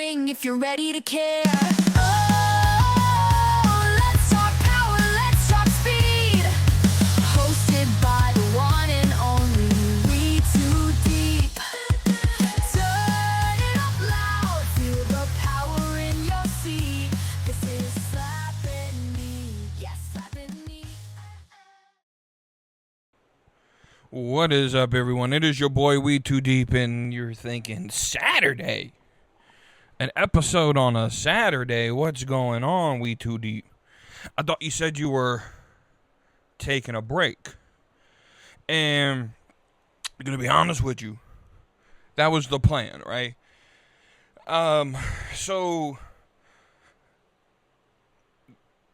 ring if you're ready to care. Oh, let's talk power, let's talk speed. Hosted by the one and only itThe. Turn it up loud, feel the power in your seat. This is slapping me, yes, slapping me. What is up, everyone? It is your boy itThe, and you're thinking, Saturday? An episode on a Saturday? What's going on, itThe? I thought you said you were taking a break. And I'm going to be honest with you. That was the plan, right? So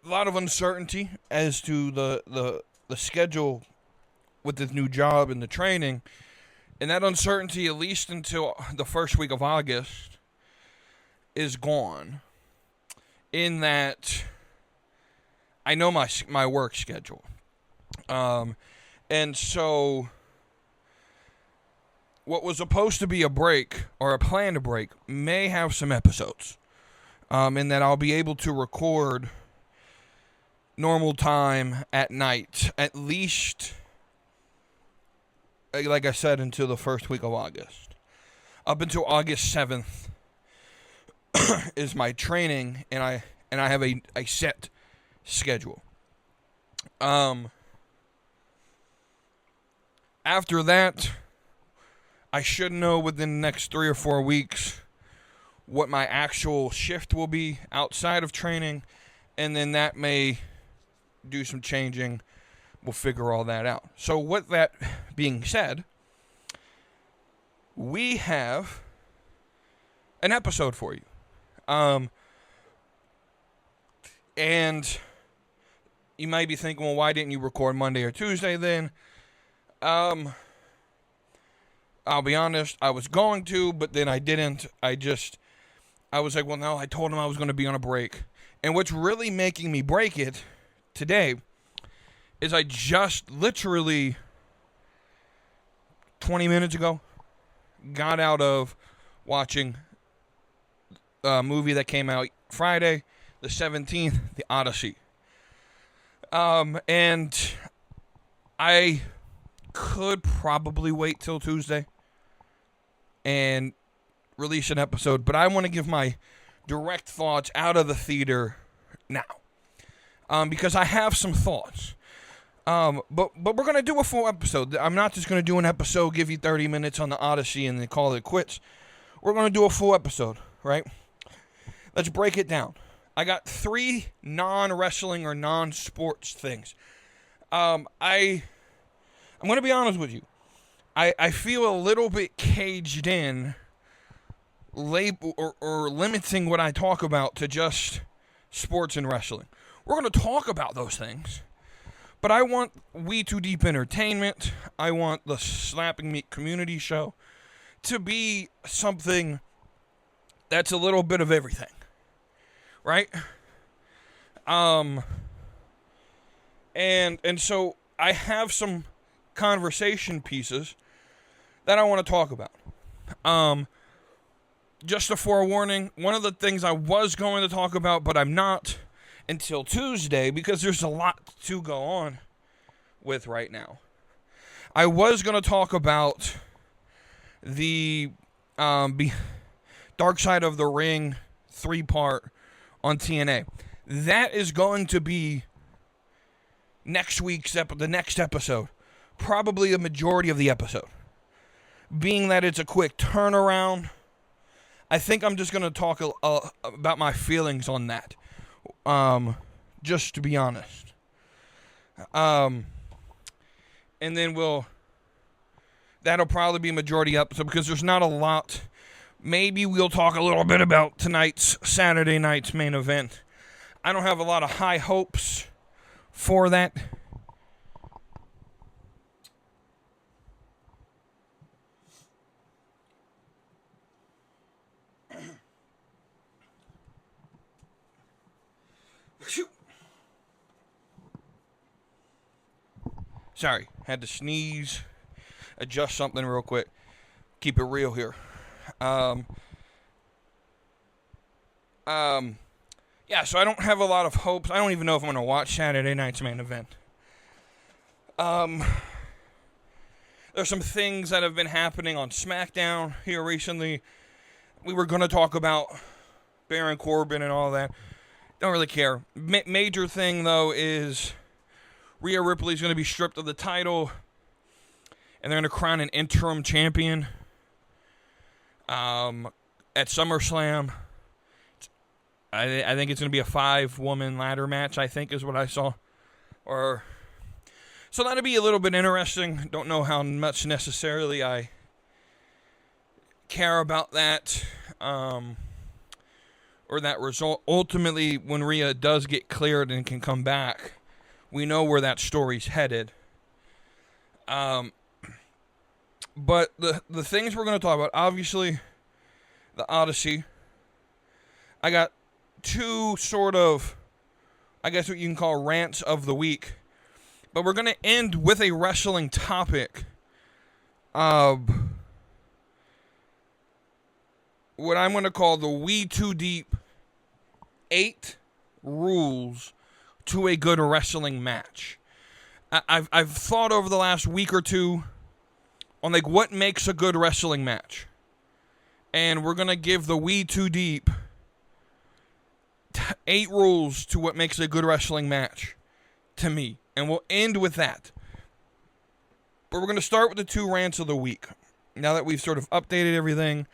a lot of uncertainty as to the schedule with this new job and the training, and that uncertainty, at least until the first week of August, is gone. In that, I know my work schedule, and so what was supposed to be a break or a planned break may have some episodes, in that I'll be able to record normal time at night, at least, like I said, until the first week of August. Up until August 7th is my training, and I have a set schedule. After that, I should know within the next 3 or 4 weeks what my actual shift will be outside of training, and then that may do some changing. We'll figure all that out. So with that being said, we have an episode for you. And you might be thinking, well, why didn't you record Monday or Tuesday then? I'll be honest, I was going to, but then I didn't. I was like, well, no, I told him I was going to be on a break. And what's really making me break it today is I just literally 20 minutes ago got out of watching a movie that came out Friday, the 17th, the Odyssey. And I could probably wait till Tuesday and release an episode, but I want to give my direct thoughts out of the theater now. Because I have some thoughts. But we're going to do a full episode. I'm not just going to do an episode, give you 30 minutes on the Odyssey, and then call it quits. We're going to do a full episode, right? Let's break it down. I got 3 non-wrestling or non-sports things. I'm going to be honest with you. I feel a little bit caged in, or limiting what I talk about to just sports and wrestling. We're going to talk about those things. But I want itThe Entertainment, I want the Slapping Meat Community Show to be something that's a little bit of everything. Right? And so I have some conversation pieces that I want to talk about. Just a forewarning, one of the things I was going to talk about, but I'm not until Tuesday, because there's a lot to go on with right now. I was going to talk about the Dark Side of the Ring 3-part on TNA. That is going to be next week's the next episode. Probably a majority of the episode. Being that it's a quick turnaround, I think I'm just going to talk about my feelings on that. Just to be honest. And then that'll probably be majority episode, because there's not a lot. Maybe we'll talk a little bit about tonight's Saturday night's main event. I don't have a lot of high hopes for that. Sorry, had to sneeze, adjust something real quick. Keep it real here. Yeah, so I don't have a lot of hopes. I don't even know if I'm going to watch Saturday night's main event. There's some things that have been happening on SmackDown here recently. We were going to talk about Baron Corbin and all that. Don't really care. Major thing, though, is Rhea Ripley's going to be stripped of the title, and they're going to crown an interim champion at SummerSlam. I think it's going to be a 5-woman ladder match, I think is what I saw. So that'll be a little bit interesting. Don't know how much necessarily I care about that or that result. Ultimately, when Rhea does get cleared and can come back, we know where that story's headed. But the things we're going to talk about, obviously, the Odyssey. I got 2 sort of, I guess what you can call rants of the week. But we're going to end with a wrestling topic of what I'm going to call the We Too Deep 8 rules to a good wrestling match. I've thought over the last week or two on like what makes a good wrestling match. And we're going to give the We Too Deep 8 rules to what makes a good wrestling match to me. And we'll end with that. But we're going to start with the 2 rants of the week. Now that we've sort of updated everything,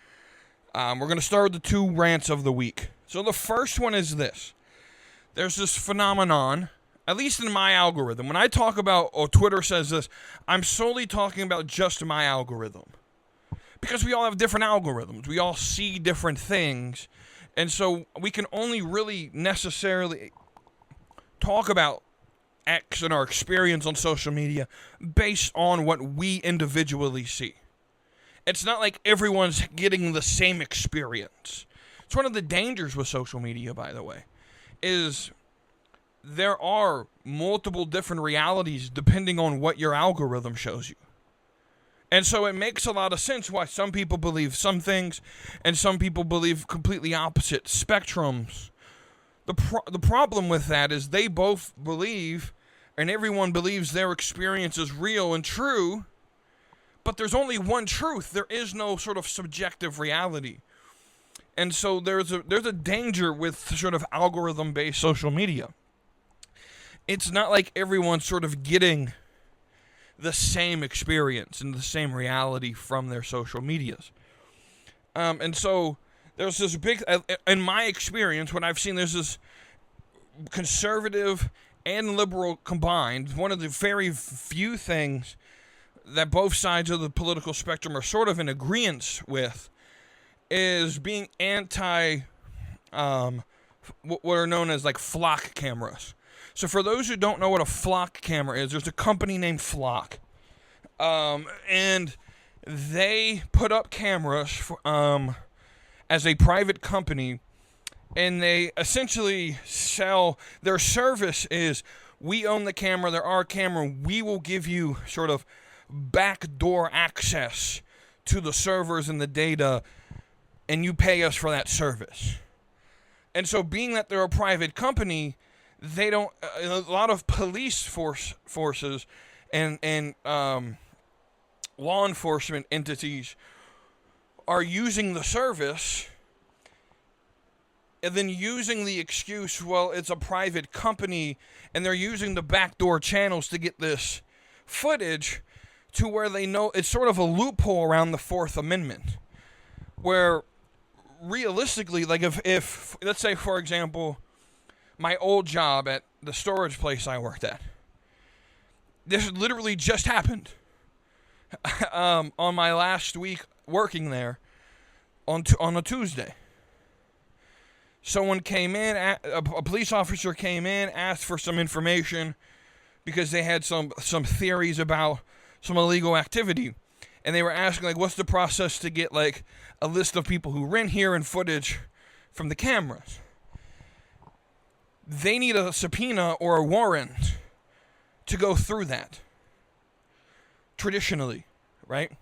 we're going to start with the 2 rants of the week. So the first one is this. There's this phenomenon, at least in my algorithm. When I talk about, or Twitter says this, I'm solely talking about just my algorithm. Because we all have different algorithms. We all see different things. And so we can only really necessarily talk about X and our experience on social media based on what we individually see. It's not like everyone's getting the same experience. It's one of the dangers with social media, by the way, is there are multiple different realities depending on what your algorithm shows you. And so it makes a lot of sense why some people believe some things and some people believe completely opposite spectrums. The problem with that is they both believe, and everyone believes their experience is real and true, but there's only one truth. There is no sort of subjective reality. And so there's a danger with sort of algorithm-based social media. It's not like everyone's sort of getting the same experience and the same reality from their social medias. And so there's this big, in my experience, what I've seen, there's this conservative and liberal combined. One of the very few things that both sides of the political spectrum are sort of in agreement with is being anti what are known as like flock cameras. So for those who don't know what a flock camera is, there's a company named Flock. And they put up cameras for, as a private company, and they essentially sell, their service is, we own the camera, they're our camera, we will give you sort of backdoor access to the servers and the data, and you pay us for that service. And so being that they're a private company, they don't, a lot of police forces and law enforcement entities are using the service and then using the excuse, well, it's a private company, and they're using the backdoor channels to get this footage to where they know it's sort of a loophole around the Fourth Amendment, where realistically, like if let's say, for example, my old job at the storage place I worked at, this literally just happened on my last week working there on a Tuesday. Someone came in, a police officer came in, asked for some information because they had some theories about some illegal activity. And they were asking, like, what's the process to get, like, a list of people who rent here and footage from the cameras? They need a subpoena or a warrant to go through that. Traditionally, right?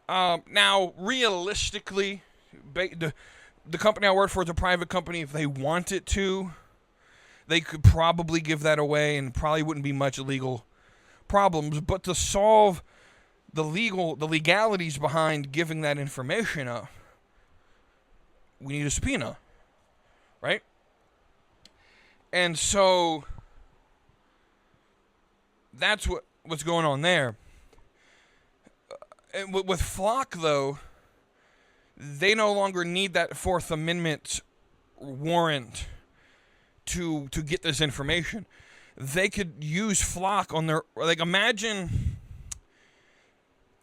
Now, realistically, The company I work for is a private company. If they wanted to, they could probably give that away and probably wouldn't be much legal problems. But to solve the legalities behind giving that information up, we need a subpoena, right? And so that's what's going on there. And with Flock, though, they no longer need that Fourth Amendment warrant to get this information. They could use Flock on their... Like, imagine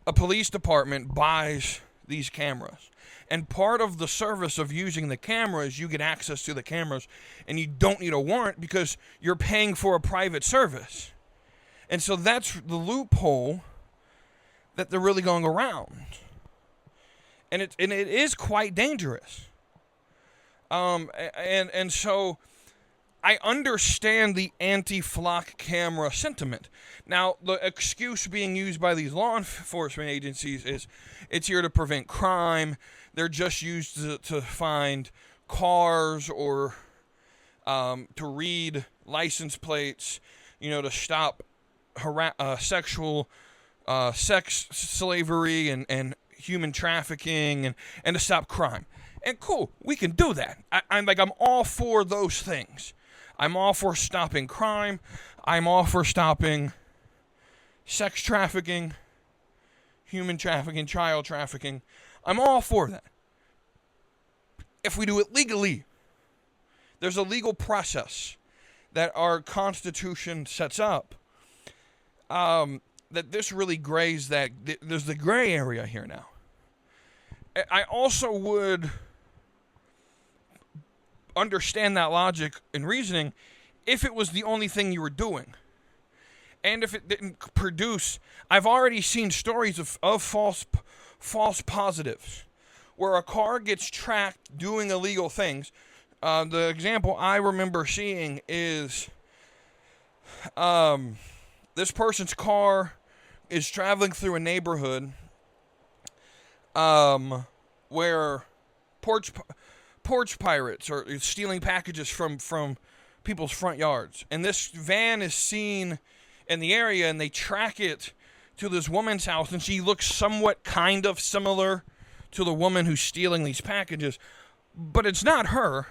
a police department buys these cameras. And part of the service of using the cameras, you get access to the cameras, and you don't need a warrant because you're paying for a private service. And so that's the loophole that they're really going around. And it is quite dangerous. And so I understand the anti-Flock camera sentiment. Now, the excuse being used by these law enforcement agencies is it's here to prevent crime. They're just used to find cars or to read license plates, to stop sexual sex slavery and human trafficking and to stop crime. And cool, we can do that. I'm all for those things. I'm all for stopping crime. I'm all for stopping sex trafficking, human trafficking, child trafficking. I'm all for that. If we do it legally, there's a legal process that our Constitution sets up. That this really grays that there's the gray area here now. I also would understand that logic and reasoning if it was the only thing you were doing. And if it didn't produce, I've already seen stories of false positives where a car gets tracked doing illegal things. The example I remember seeing is this person's car is traveling through a neighborhood where porch pirates are stealing packages from people's front yards. And this van is seen in the area, and they track it to this woman's house, and she looks somewhat kind of similar to the woman who's stealing these packages, but it's not her.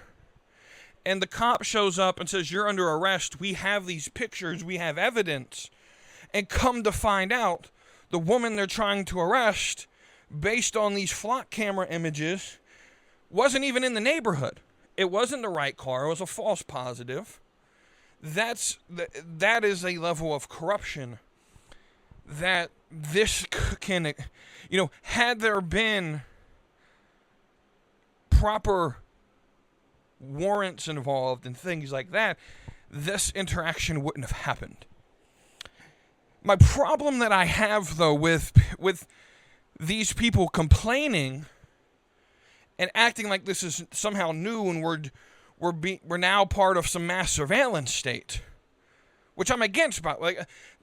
And the cop shows up and says, "You're under arrest. We have these pictures. We have evidence." And come to find out, the woman they're trying to arrest, based on these Flock camera images, wasn't even in the neighborhood. It wasn't the right car. It was a false positive. That is a level of corruption that this can, had there been proper warrants involved and things like that, this interaction wouldn't have happened. My problem that I have, though, with these people complaining and acting like this is somehow new and we're now part of some mass surveillance state, which I'm against.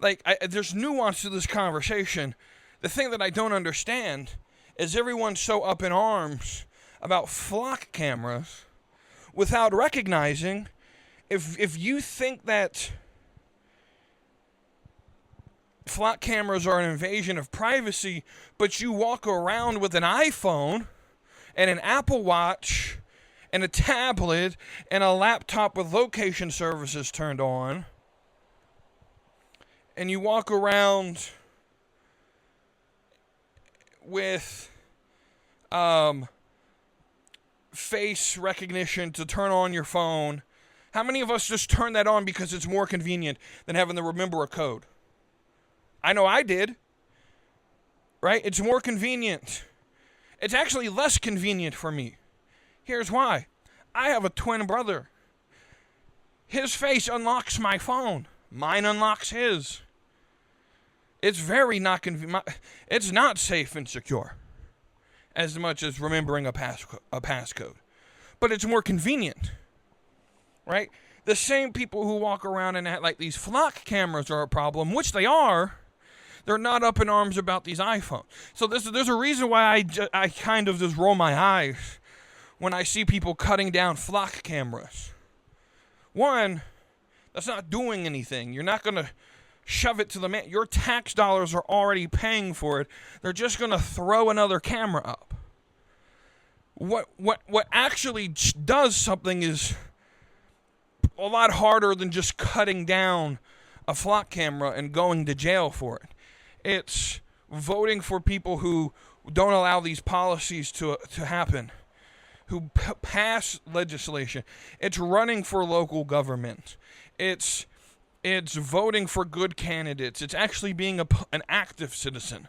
There's nuance to this conversation. The thing that I don't understand is everyone's so up in arms about Flock cameras without recognizing if you think that Flock cameras are an invasion of privacy, but you walk around with an iPhone and an Apple Watch and a tablet and a laptop with location services turned on, and you walk around with face recognition to turn on your phone. How many of us just turn that on because it's more convenient than having to remember a code? I know I did. Right? It's more convenient. It's actually less convenient for me. Here's why. I have a twin brother. His face unlocks my phone. Mine unlocks his. It's very not convenient. It's not safe and secure as much as remembering a passcode. But it's more convenient. Right? The same people who walk around and act like these Flock cameras are a problem, which they are, they're not up in arms about these iPhones. So there's a reason why I kind of just roll my eyes when I see people cutting down flock cameras. One, that's not doing anything. You're not going to shove it to the man. Your tax dollars are already paying for it. They're just going to throw another camera up. What actually does something is a lot harder than just cutting down a flock camera and going to jail for it. It's voting for people who don't allow these policies to happen, who pass legislation. It's running for local government. It's voting for good candidates. It's actually being an active citizen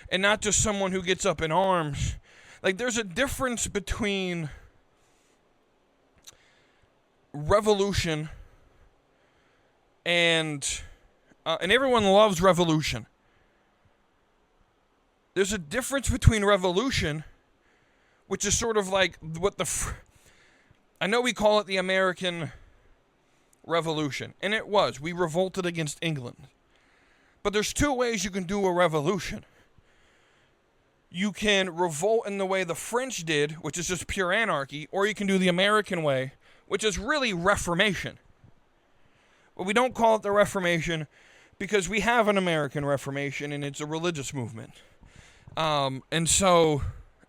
and not just someone who gets up in arms. Like, there's a difference between revolution and everyone loves revolution. There's a difference between revolution, which is sort of like what I know we call it the American Revolution, and it was. We revolted against England. But there's two ways you can do a revolution. You can revolt in the way the French did, which is just pure anarchy, or you can do the American way, which is really reformation. But we don't call it the Reformation because we have an American Reformation, and it's a religious movement. And so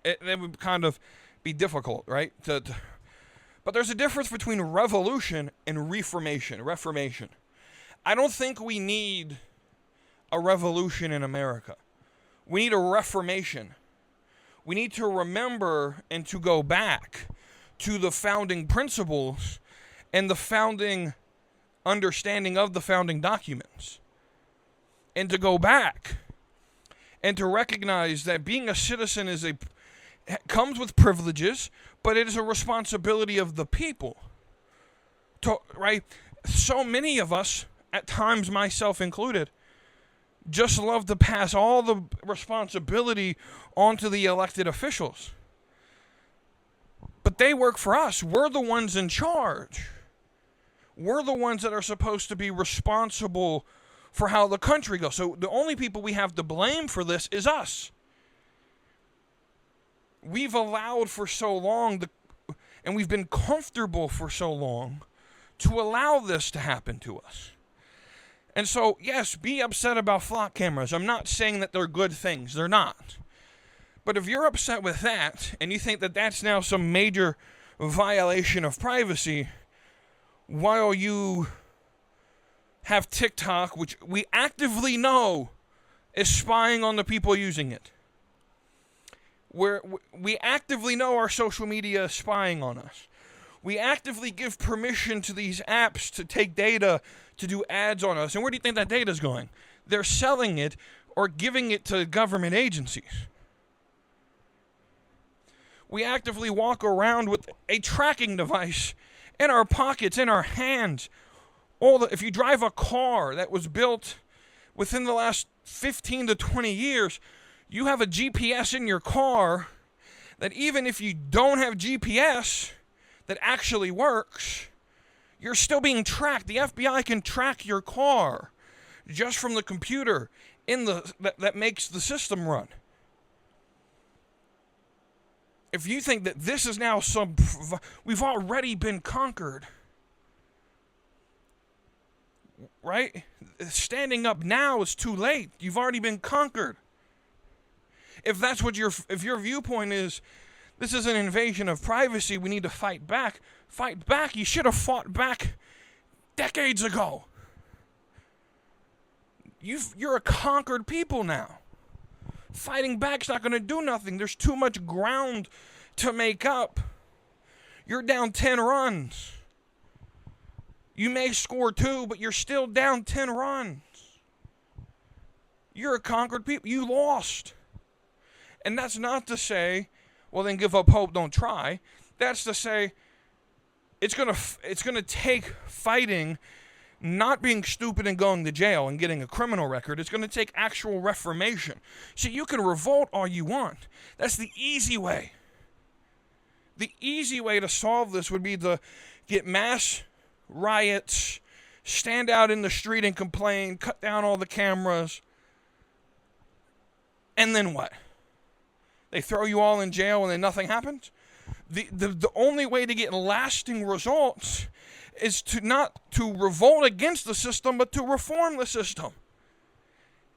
it would kind of be difficult, right? But there's a difference between revolution and reformation. I don't think we need a revolution in America. We need a reformation. We need to remember and to go back to the founding principles and the founding understanding of the founding documents. And to go back and to recognize that being a citizen comes with privileges, but it is a responsibility of the people. Right? So many of us, at times myself included, just love to pass all the responsibility onto the elected officials. But they work for us. We're the ones in charge. We're the ones that are supposed to be responsible for how the country goes. So the only people we have to blame for this is us. We've allowed for so long, and we've been comfortable for so long to allow this to happen to us. And so, yes, be upset about flock cameras. I'm not saying that they're good things. They're not. But if you're upset with that, and you think that that's now some major violation of privacy, while you have TikTok, which we actively know is spying on the people using it, where we actively know our social media is spying on us. We actively give permission to these apps to take data to do ads on us. And where do you think that data is going? They're selling it or giving it to government agencies. We actively walk around with a tracking device in our pockets, in our hands. If you drive a car that was built within the last 15 to 20 years, you have a GPS in your car that even if you don't have GPS that actually works, you're still being tracked. The FBI can track your car just from the computer that makes the system run. If you think that this is now we've already been conquered, right? Standing up now is too late. You've already been conquered. If that's what if your viewpoint is, this is an invasion of privacy, we need to fight back. Fight back. You should have fought back decades ago. You're a conquered people now. Fighting back's not going to do nothing. There's too much ground to make up. You're down 10 runs. You may score 2, but you're still down 10 runs. You're a conquered people. You lost. And that's not to say, well, then give up hope, don't try. That's to say, it's gonna take fighting, not being stupid and going to jail and getting a criminal record. It's gonna take actual reformation. See, you can revolt all you want. That's the easy way. The easy way to solve this would be to get mass riots, stand out in the street and complain, cut down all the cameras, and then what? They throw you all in jail and then nothing happens? The only way to get lasting results is to not to revolt against the system, but to reform the system.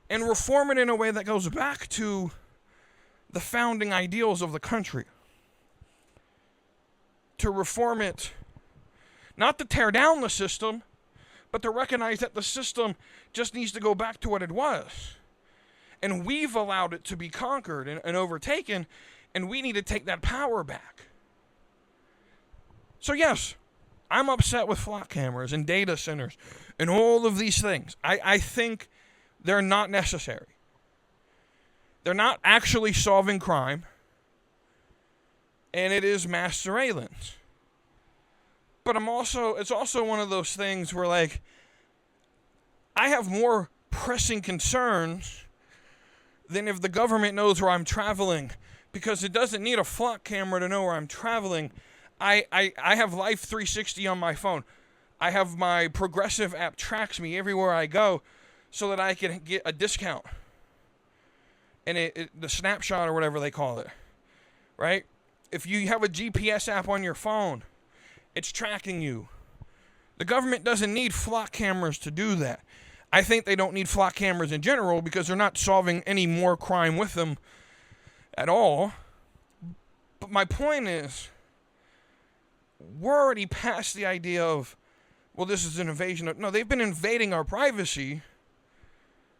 And reform it in a way that goes back to the founding ideals of the country. To reform it, not to tear down the system, but to recognize that the system just needs to go back to what it was. And we've allowed it to be conquered and overtaken, and we need to take that power back. So yes, I'm upset with flock cameras and data centers and all of these things. I think they're not necessary. They're not actually solving crime, and it is mass surveillance. But it's also one of those things where, like, I have more pressing concerns than if the government knows where I'm traveling, because it doesn't need a flock camera to know where I'm traveling. I have Life 360 on my phone. I have my Progressive app tracks me everywhere I go so that I can get a discount. And the snapshot or whatever they call it, right? If you have a GPS app on your phone, it's tracking you. The government doesn't need flock cameras to do that. I think they don't need flock cameras in general because they're not solving any more crime with them at all. But my point is, we're already past the idea of, well, this is an invasion. No, they've been invading our privacy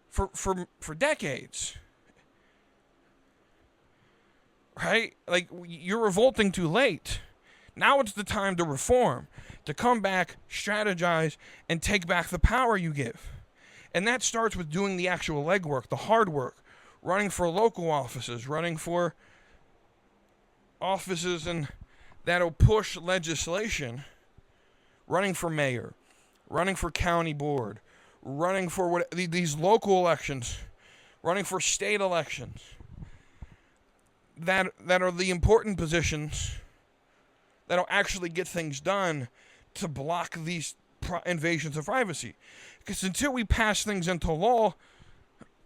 for decades. Right? Like, you're revolting too late. Now it's the time to reform, to come back, strategize, and take back the power you give. And that starts with doing the actual legwork, the hard work, running for local offices, running for offices and that'll push legislation, running for mayor, running for county board, running for these local elections, running for state elections. That are the important positions that'll actually get things done to block these invasions of privacy. Because until we pass things into law,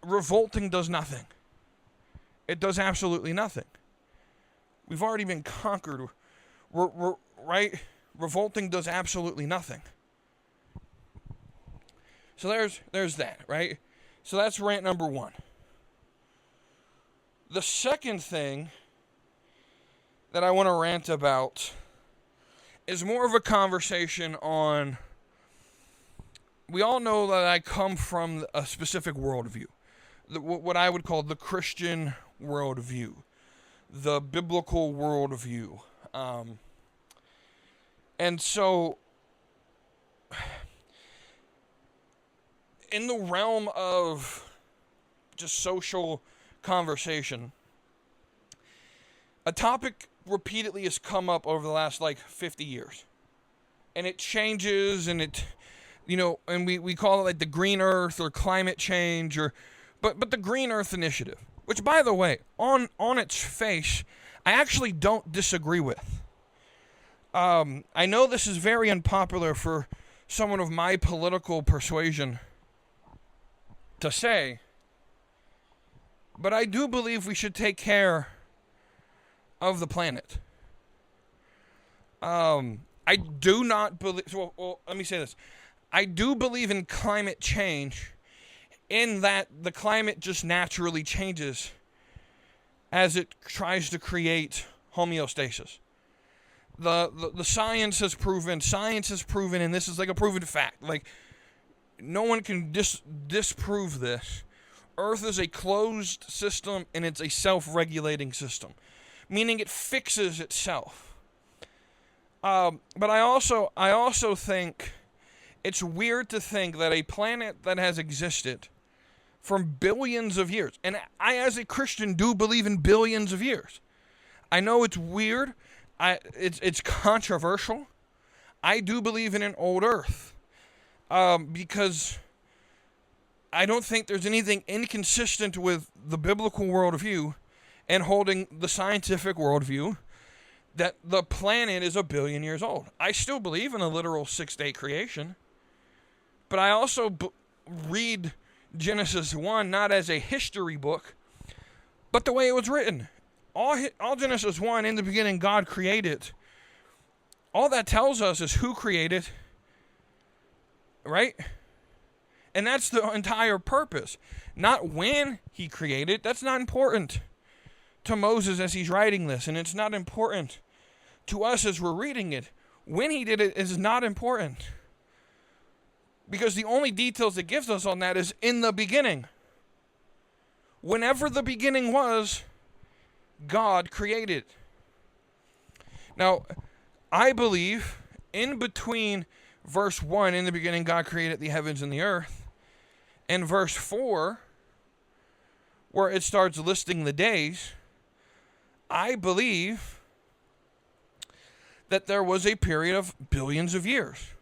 revolting does nothing. It does absolutely nothing. We've already been conquered. Right? Revolting does absolutely nothing. So there's that, right? So that's rant number one. The second thing that I want to rant about is more of a conversation on, we all know that I come from a specific worldview, what I would call the Christian worldview, the biblical worldview. And so, in the realm of just social conversation, a topic repeatedly has come up over the last 50 years, and it changes, and and we call it like the green earth or climate change, but the Green Earth Initiative, which, by the way, on its face, I actually don't disagree with. I know this is very unpopular for someone of my political persuasion to say, but I do believe we should take care of the planet. I do not believe, well, let me say this. I do believe in climate change, in that the climate just naturally changes as it tries to create homeostasis. The science has proven, and this is like a proven fact. Like, no one can disprove this. Earth is a closed system, and it's a self-regulating system, meaning it fixes itself. But I also think it's weird to think that a planet that has existed for billions of years, and I, as a Christian, do believe in billions of years. I know it's weird. It's controversial. I do believe in an old Earth, because I don't think there's anything inconsistent with the biblical worldview and holding the scientific worldview that the planet is 1 billion years old. I still believe in a literal 6-day creation, but I also read Genesis 1 not as a history book, but the way it was written. all Genesis 1, in the beginning, God created. All that tells us is who created, right? And that's the entire purpose. Not when he created. That's not important to Moses as he's writing this. And it's not important to us as we're reading it. When he did it is not important. Because the only details it gives us on that is in the beginning. Whenever the beginning was, God created. Now, I believe in between verse 1, in the beginning God created the heavens and the earth, and verse 4, where it starts listing the days, I believe that there was a period of billions of years.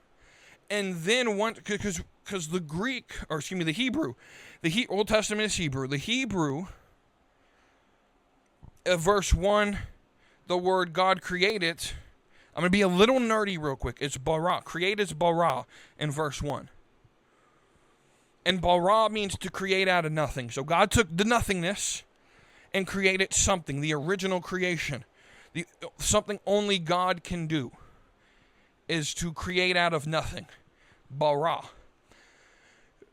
And then because the Greek, or excuse me, the Hebrew, Old Testament is Hebrew. The Hebrew, verse 1, the word God created, I'm going to be a little nerdy real quick. It's bara. Create is bara in verse 1. And bara means to create out of nothing. So God took the nothingness and created something, the original creation. Something only God can do is to create out of nothing. Bara.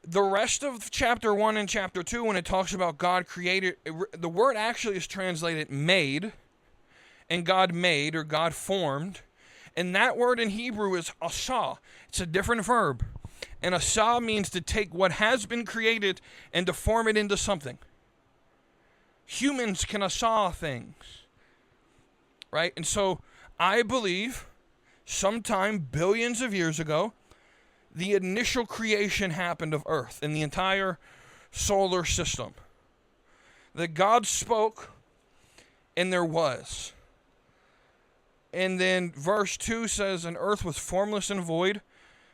The rest of chapter 1 and chapter 2, when it talks about God created, the word actually is translated made, and God made, or God formed. And that word in Hebrew is asa. It's a different verb. And asa means to take what has been created and to form it into something. Humans can asa things. Right? And so I believe sometime billions of years ago, the initial creation happened of Earth and the entire solar system. That God spoke and there was. And then verse 2 says, and earth was formless and void,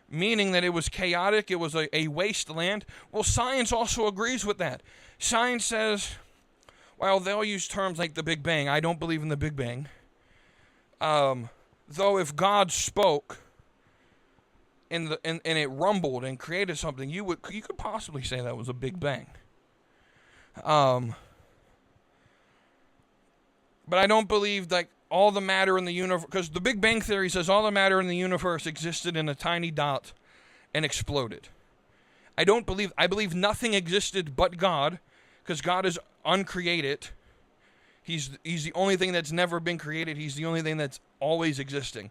meaning that it was chaotic, it was a wasteland. Well, science also agrees with that. Science says, well, they'll use terms like the Big Bang. I don't believe in the Big Bang. Though if God spoke and it rumbled and created something, you could possibly say that was a Big Bang. But I don't believe like all the matter in the universe, because the Big Bang Theory says all the matter in the universe existed in a tiny dot and exploded. I believe nothing existed but God, because God is uncreated. He's the only thing that's never been created. He's the only thing that's always existing,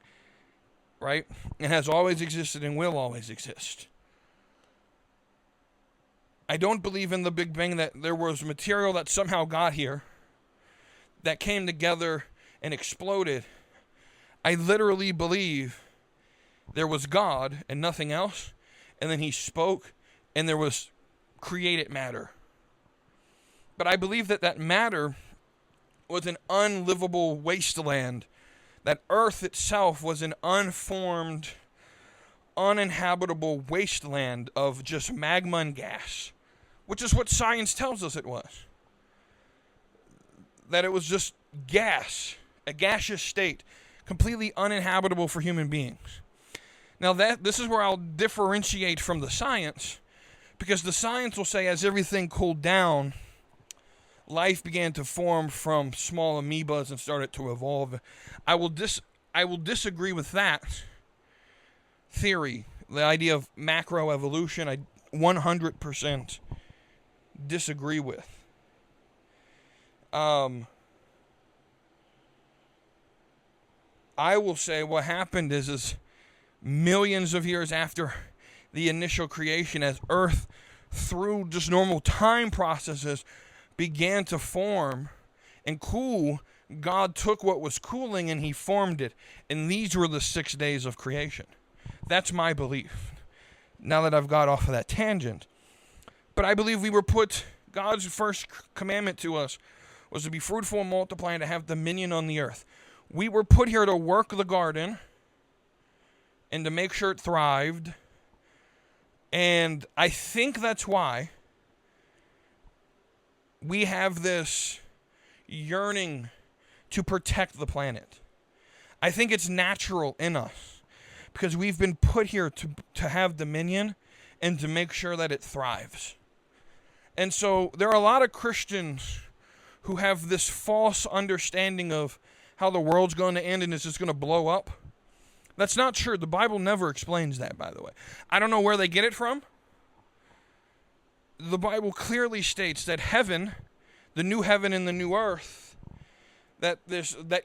right? And has always existed and will always exist. I don't believe in the Big Bang that there was material that somehow got here, that came together and exploded. I literally believe there was God and nothing else, and then he spoke, and there was created matter. But I believe that matter was an unlivable wasteland, that earth itself was an unformed, uninhabitable wasteland of just magma and gas, which is what science tells us it was. That it was just gas, a gaseous state, completely uninhabitable for human beings. Now this is where I'll differentiate from the science, because the science will say as everything cooled down, life began to form from small amoebas and started to evolve. I will disagree with that theory, the idea of macroevolution. I 100% disagree with. I will say what happened is millions of years after the initial creation, as Earth, through just normal time processes, began to form and cool, God took what was cooling and he formed it. And these were the 6 days of creation. That's my belief. Now that I've got off of that tangent. But I believe God's first commandment to us was to be fruitful and multiply and to have dominion on the earth. We were put here to work the garden and to make sure it thrived. And I think that's why we have this yearning to protect the planet. I think it's natural in us because we've been put here to have dominion and to make sure that it thrives. And so there are a lot of Christians who have this false understanding of how the world's going to end and it's just going to blow up. That's not true. The Bible never explains that, by the way. I don't know where they get it from. The Bible clearly states that heaven, the new heaven and the new earth, that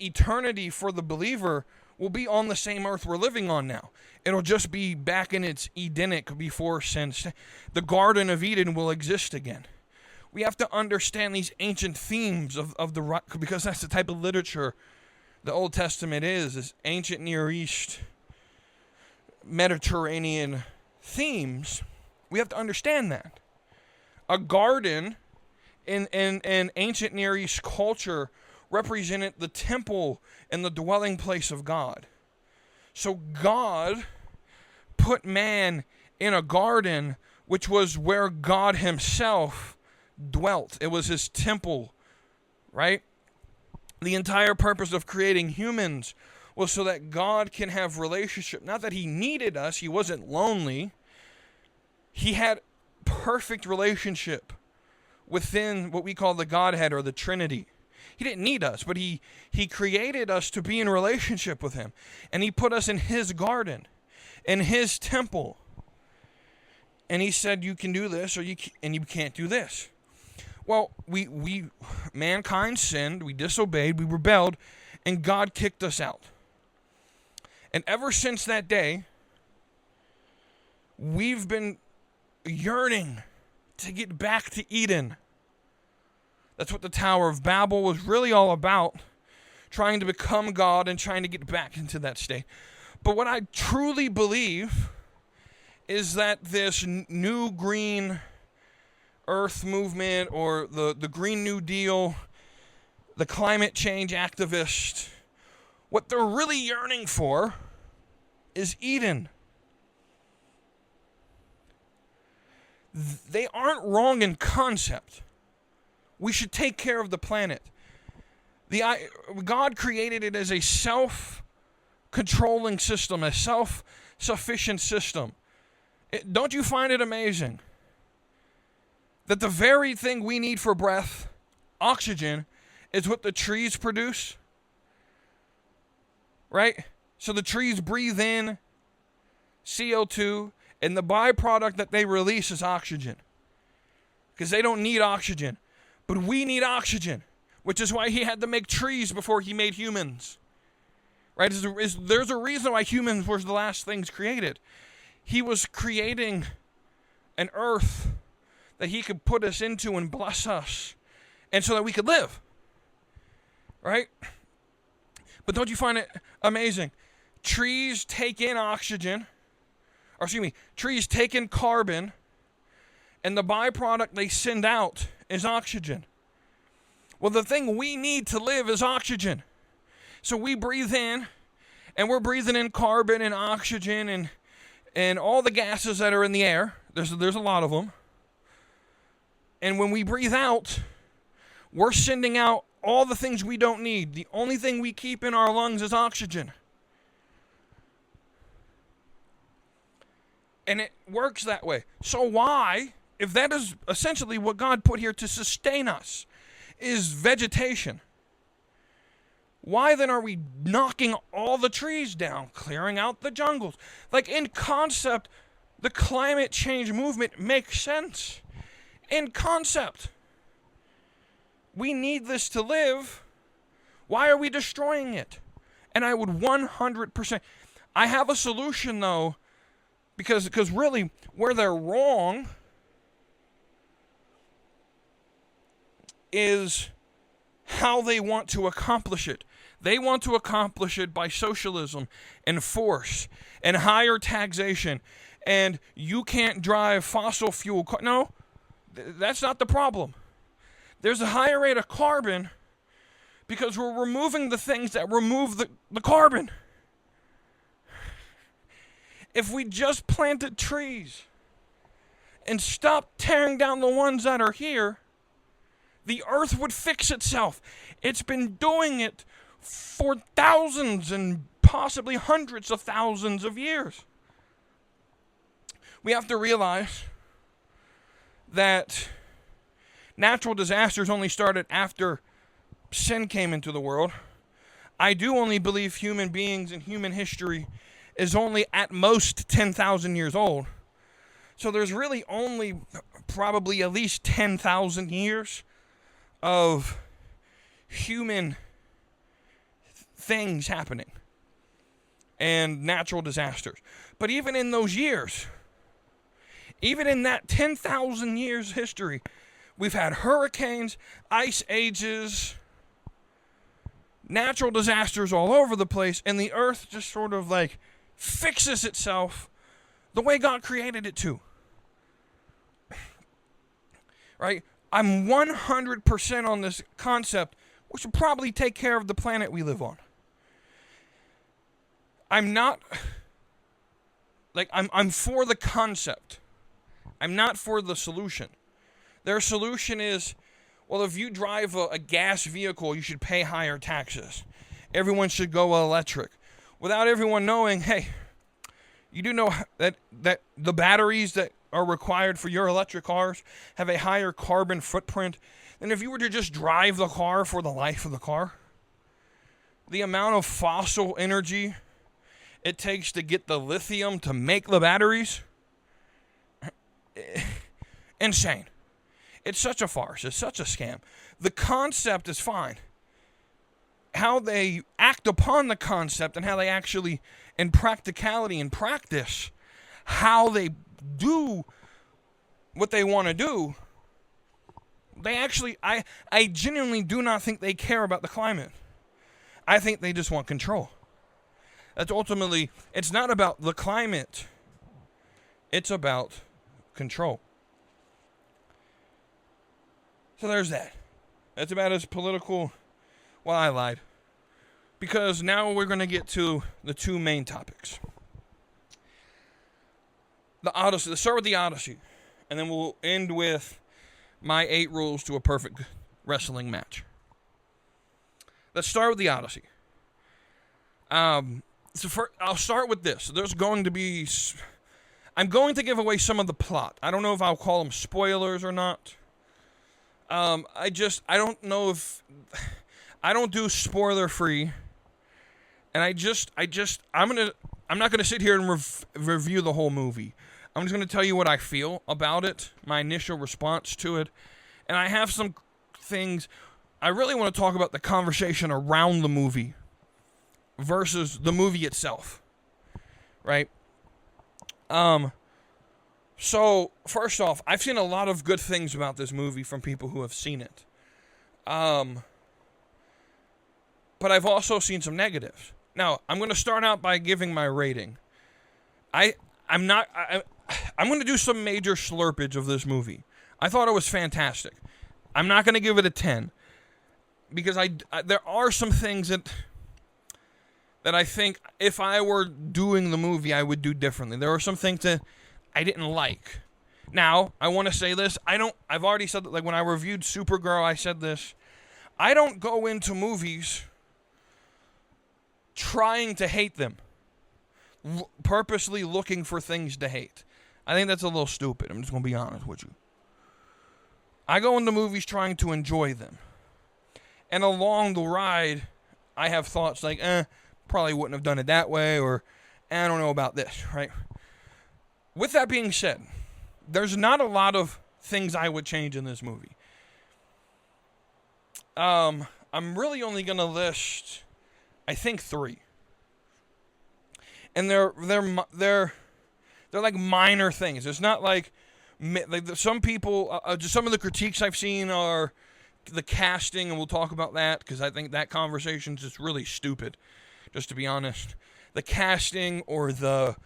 eternity for the believer will be on the same earth we're living on now. It'll just be back in its Edenic before sin. The Garden of Eden will exist again. We have to understand these ancient themes of the, because that's the type of literature the Old Testament is ancient Near East, Mediterranean themes. We have to understand that. A garden in ancient Near East culture represented the temple and the dwelling place of God. So God put man in a garden, which was where God himself dwelt. It was his temple, right? The entire purpose of creating humans was so that God can have relationship. Not that he needed us. He wasn't lonely. He had perfect relationship within what we call the Godhead or the Trinity. He didn't need us, but he created us to be in relationship with him. And he put us in his garden, in his temple. And he said, you can do this or you can't do this. Well, mankind sinned, we disobeyed, we rebelled, and God kicked us out. And ever since that day, we've been yearning to get back to Eden. That's what the Tower of Babel was really all about, trying to become God and trying to get back into that state. But what I truly believe is that this new green earth movement or the Green New Deal, the climate change activists, what they're really yearning for is Eden. They aren't wrong in concept. We should take care of the planet. God created it as a self-controlling system, a self-sufficient system. Don't you find it amazing that the very thing we need for breath, oxygen, is what the trees produce? Right? So the trees breathe in CO2, and the byproduct that they release is oxygen. Because they don't need oxygen. But we need oxygen, which is why he had to make trees before he made humans. Right? There's a reason why humans were the last things created. He was creating an earth that he could put us into and bless us, and so that we could live. Right? But don't you find it amazing? Trees take in oxygen, trees take in carbon, and the byproduct they send out is oxygen. Well, the thing we need to live is oxygen. So we breathe in, and we're breathing in carbon and oxygen and all the gases that are in the air. There's a lot of them. And when we breathe out, we're sending out all the things we don't need. The only thing we keep in our lungs is oxygen. And it works that way. So why, if that is essentially what God put here to sustain us, is vegetation, why then are we knocking all the trees down, clearing out the jungles? Like, in concept, the climate change movement makes sense. In concept. We need this to live. Why are we destroying it? And I would 100%. I have a solution, though, because really, where they're wrong is how they want to accomplish it. They want to accomplish it by socialism and force and higher taxation. And you can't drive fossil fuel cars. No, that's not the problem. There's a higher rate of carbon because we're removing the things that remove the carbon. If we just planted trees and stopped tearing down the ones that are here, the earth would fix itself. It's been doing it for thousands and possibly hundreds of thousands of years. We have to realize that natural disasters only started after sin came into the world. I do only believe human beings and human history is only at most 10,000 years old. So there's really only probably at least 10,000 years of human things happening and natural disasters. But even in those years, even in that 10,000 years history, we've had hurricanes, ice ages, natural disasters all over the place, and the earth just sort of like fixes itself the way God created it to. Right? I'm 100% on this concept. We should probably take care of the planet we live on. I'm not, like, I'm for the concept. I'm not for the solution. Their solution is, well, if you drive a gas vehicle, you should pay higher taxes. Everyone should go electric. Without everyone knowing, hey, you do know that the batteries that are required for your electric cars have a higher carbon footprint than if you were to just drive the car for the life of the car. The amount of fossil energy it takes to get the lithium to make the batteries, insane. It's such a farce. It's such a scam. The concept is fine. How they act upon the concept and how they actually, in practicality and practice, how they do what they want to do, they actually, I genuinely do not think they care about the climate. I think they just want control. That's ultimately, it's not about the climate. It's about control. So there's that. That's about as political. Well, I lied. Because now we're going to get to the two main topics. The Odyssey. Let's start with the Odyssey. And then we'll end with my 8 rules to a perfect wrestling match. Let's start with the Odyssey. I'll start with this. There's going to be... I'm going to give away some of the plot. I don't know if I'll call them spoilers or not. I don't know if... I don't do spoiler free. And I'm not going to sit here and review the whole movie. I'm just going to tell you what I feel about it, my initial response to it. And I have some things... I really want to talk about the conversation around the movie versus the movie itself. Right? So, first off, I've seen a lot of good things about this movie from people who have seen it. But I've also seen some negatives. Now, I'm going to start out by giving my rating. I'm going to do some major slurpage of this movie. I thought it was fantastic. I'm not going to give it a 10. Because there are some things that I think if I were doing the movie, I would do differently. There are some things that I didn't like. Now, I want to say this. I've already said that, like when I reviewed Supergirl, I said this. I don't go into movies trying to hate them. Purposely looking for things to hate. I think that's a little stupid. I'm just going to be honest with you. I go into movies trying to enjoy them. And along the ride, I have thoughts like, probably wouldn't have done it that way, or I don't know about this, right? With that being said, there's not a lot of things I would change in this movie. I'm really only going to list, I think, 3. And they're like minor things. It's not like some people, some of the critiques I've seen are the casting, and we'll talk about that because I think that conversation's just really stupid, just to be honest. The casting or the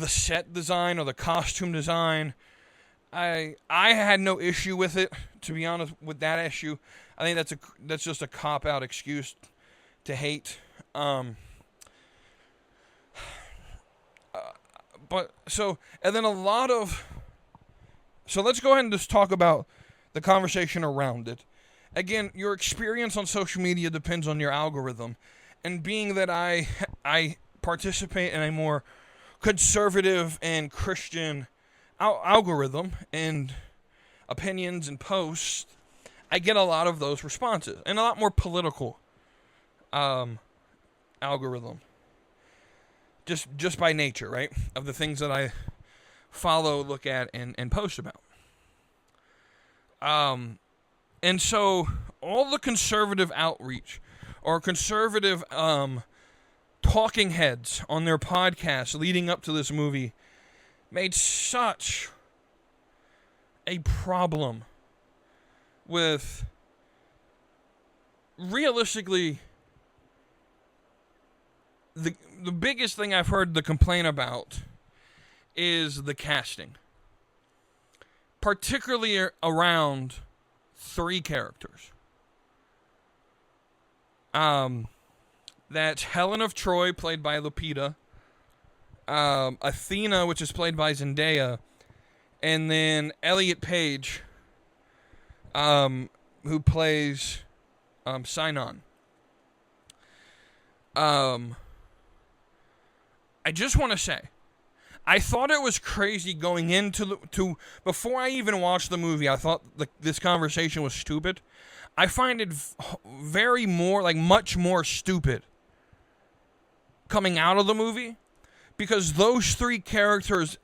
set design or the costume design, I had no issue with it, to be honest, with that issue. I think that's just a cop-out excuse to hate. So let's go ahead and just talk about the conversation around it. Again, your experience on social media depends on your algorithm. And being that I participate in a more conservative and Christian algorithm and opinions and posts, I get a lot of those responses, and a lot more political algorithm. Just by nature, right? Of the things that I follow, look at, and post about. And so all the conservative outreach or conservative talking heads on their podcasts leading up to this movie made such a problem with, realistically, the biggest thing I've heard the complaint about is the casting. Particularly around 3 characters. That's Helen of Troy, played by Lupita. Athena, which is played by Zendaya. And then Elliot Page, who plays Sinon. I just want to say, I thought it was crazy going into before I even watched the movie. I thought this conversation was stupid. I find it much more stupid coming out of the movie, because those 3 characters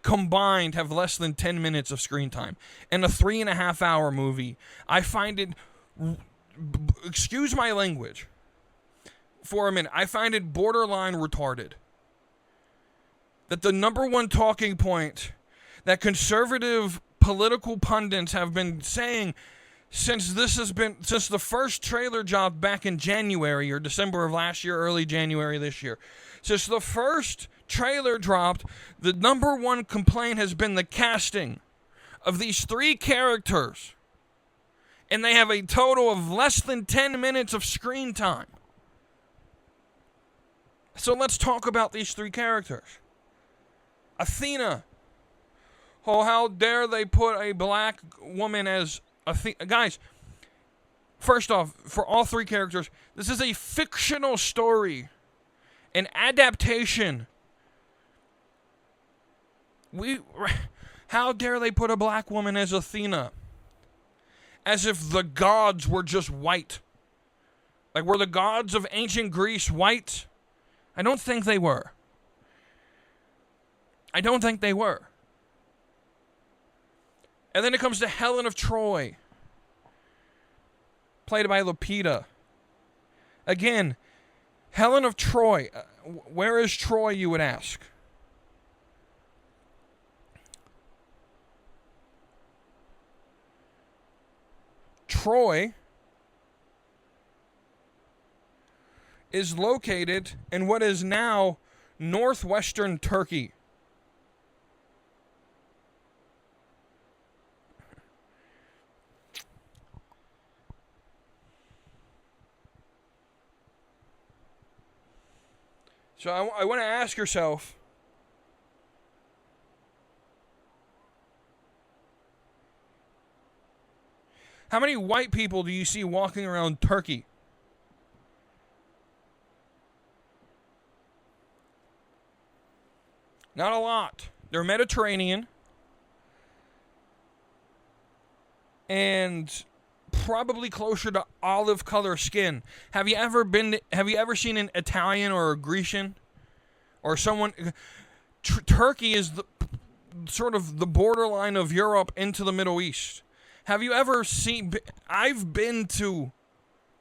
combined have less than 10 minutes of screen time in a 3.5-hour movie. I find it, excuse my language for a minute, I find it borderline retarded that the number one talking point that conservative political pundits have been saying since the first trailer dropped back in January or December of last year, early January this year. Since the first trailer dropped, the number one complaint has been the casting of these 3 characters. And they have a total of less than 10 minutes of screen time. So let's talk about these 3 characters. Athena. Oh, how dare they put a black woman as Athena. Guys, first off, for all 3 characters, this is a fictional story. An adaptation. How dare they put a black woman as Athena? As if the gods were just white. Like, were the gods of ancient Greece white? I don't think they were. I don't think they were. And then it comes to Helen of Troy, played by Lupita. Again, Helen of Troy. Where is Troy, you would ask? Troy is located in what is now northwestern Turkey. So I want to ask yourself, how many white people do you see walking around Turkey? Not a lot. They're Mediterranean. And probably closer to olive color skin. Have you ever seen an Italian or a Grecian or someone? Turkey is sort of the borderline of Europe into the Middle East. Have you ever seen? I've been to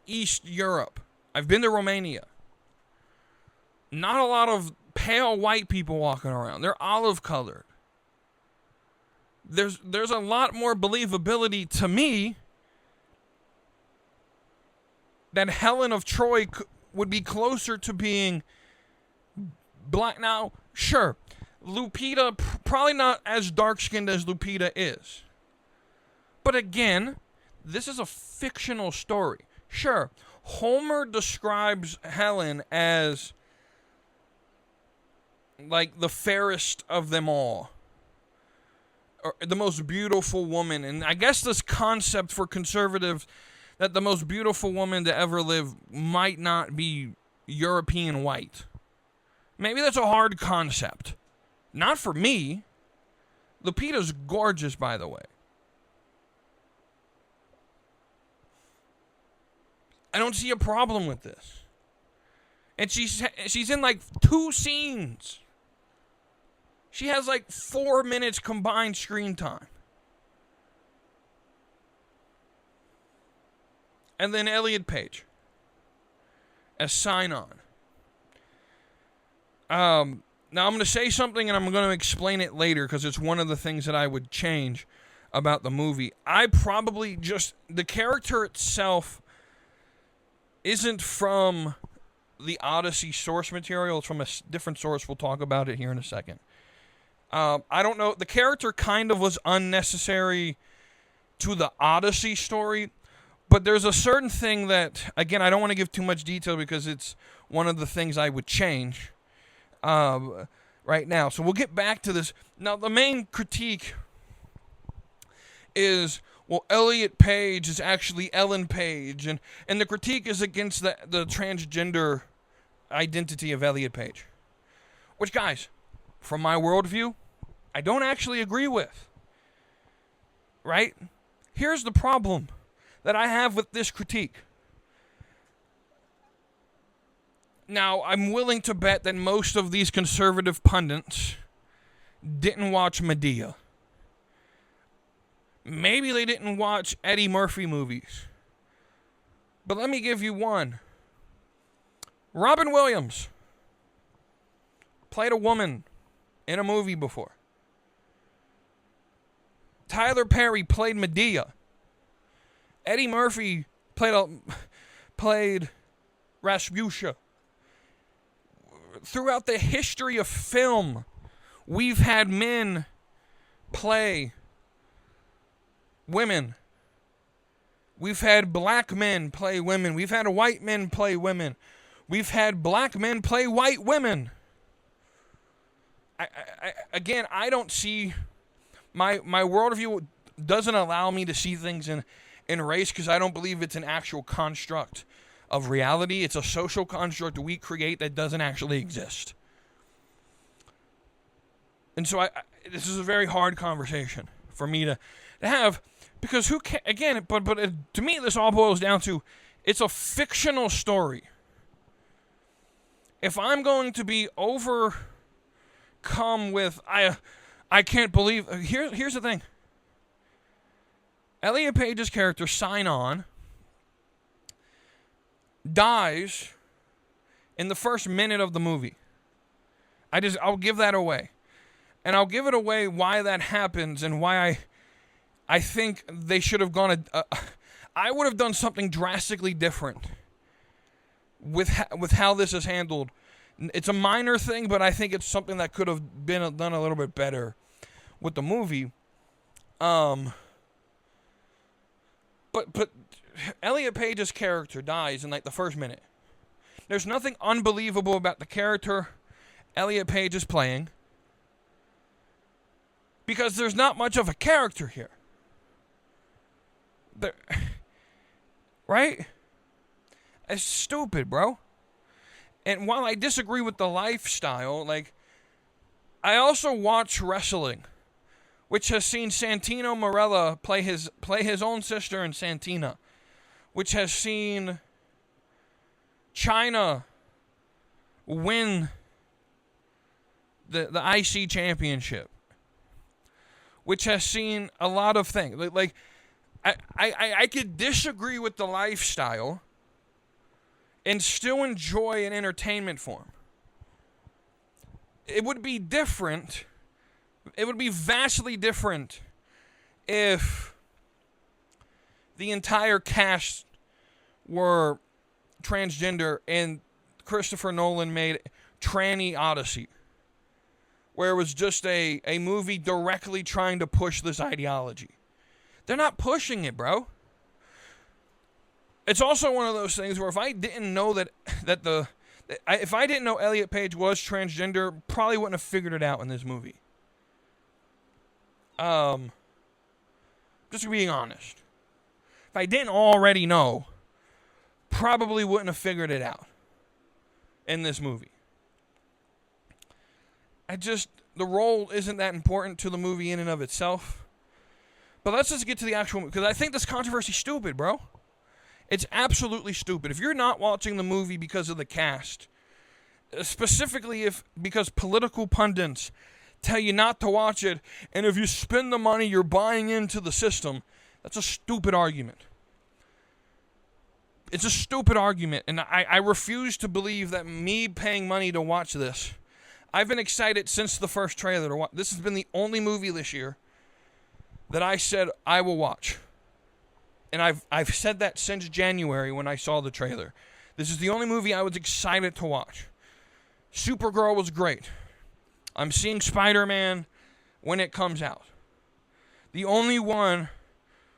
East Europe. I've been to Romania. Not a lot of pale white people walking around. They're olive colored. There's a lot more believability to me that Helen of Troy would be closer to being black. Now, sure, Lupita, probably not as dark-skinned as Lupita is. But again, this is a fictional story. Sure, Homer describes Helen as like the fairest of them all, or the most beautiful woman. And I guess this concept for conservatives that the most beautiful woman to ever live might not be European white. Maybe that's a hard concept. Not for me. Lupita's gorgeous, by the way. I don't see a problem with this. And she's in like 2 scenes. She has like 4 minutes combined screen time. And then Elliot Page as Sign-On. Now I'm going to say something and I'm going to explain it later because it's one of the things that I would change about the movie. I probably just... The character itself isn't from the Odyssey source material. It's from a different source. We'll talk about it here in a second. I don't know. The character kind of was unnecessary to the Odyssey story. But there's a certain thing that, again, I don't want to give too much detail because it's one of the things I would change right now. So we'll get back to this. Now, the main critique is, well, Elliot Page is actually Ellen Page. And the critique is against the transgender identity of Elliot Page. Which, guys, from my worldview, I don't actually agree with. Right? Here's the problem that I have with this critique. Now, I'm willing to bet that most of these conservative pundits didn't watch Medea. Maybe they didn't watch Eddie Murphy movies. But let me give you one. Robin Williams played a woman in a movie before. Tyler Perry played Medea. Eddie Murphy played Rasputia. Throughout the history of film, we've had men play women. We've had black men play women. We've had white men play women. We've had black men play white women. Again, I don't see... My worldview doesn't allow me to see things in race because I don't believe it's an actual construct of reality. It's a social construct we create that doesn't actually exist. And so this is a very hard conversation for me to have because who can, again, but to me this all boils down to it's a fictional story. If I'm going to be overcome with I can't believe here's the thing. Elliot Page's character, Sign-On, dies in the first minute of the movie. I'll give that away. And I'll give it away why that happens and why I think they should have gone... I would have done something drastically different with how this is handled. It's a minor thing, but I think it's something that could have been done a little bit better with the movie. But Elliot Page's character dies in like the first minute. There's nothing unbelievable about the character Elliot Page is playing because there's not much of a character here. Right? It's stupid, bro. And while I disagree with the lifestyle, like, I also watch wrestling, which has seen Santino Marella play his own sister in Santina, which has seen China win the IC championship, which has seen a lot of things. Like I could disagree with the lifestyle and still enjoy an entertainment form. It would be different. It would be vastly different if the entire cast were transgender and Christopher Nolan made Tranny Odyssey, where it was just a movie directly trying to push this ideology. They're not pushing it, bro. It's also one of those things where if I didn't know if I didn't know Elliot Page was transgender, probably wouldn't have figured it out in this movie. Just being honest. If I didn't already know, probably wouldn't have figured it out in this movie. The role isn't that important to the movie in and of itself. But let's just get to the actual movie, because I think this controversy's stupid, bro. It's absolutely stupid. If you're not watching the movie because of the cast, specifically because political pundits tell you not to watch it, and if you spend the money, you're buying into the system, that's a stupid argument. It's a stupid argument, and I refuse to believe that me paying money to watch this. I've been excited since the first trailer to watch. This has been the only movie this year that I said I will watch. And I've said that since January when I saw the trailer. This is the only movie I was excited to watch. Supergirl was great. I'm seeing Spider-Man when it comes out. The only one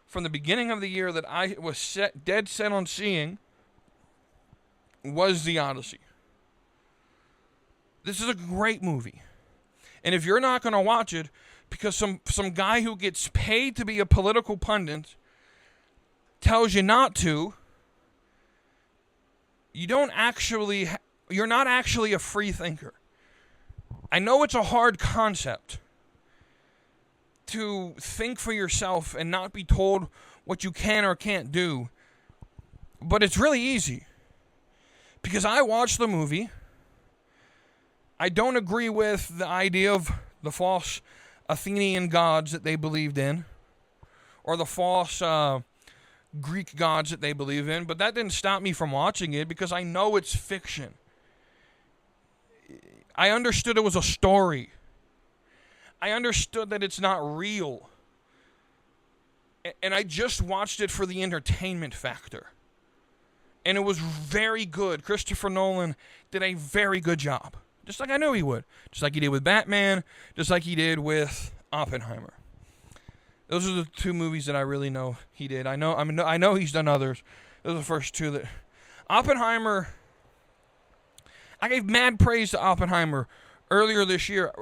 from the beginning of the year that I was dead set on seeing was the Odyssey. This is a great movie. And if you're not going to watch it because some guy who gets paid to be a political pundit tells you not to, you're not actually a free thinker. I know it's a hard concept to think for yourself and not be told what you can or can't do, but it's really easy. Because I watched the movie. I don't agree with the idea of the false Athenian gods that they believed in, or the false Greek gods that they believe in, but that didn't stop me from watching it because I know it's fiction. I understood it was a story. I understood that it's not real. And I just watched it for the entertainment factor. And it was very good. Christopher Nolan did a very good job. Just like I knew he would. Just like he did with Batman. Just like he did with Oppenheimer. Those are the two movies that I really know he did. I know he's done others. Those are the first two that... Oppenheimer... I gave mad praise to Oppenheimer earlier this year.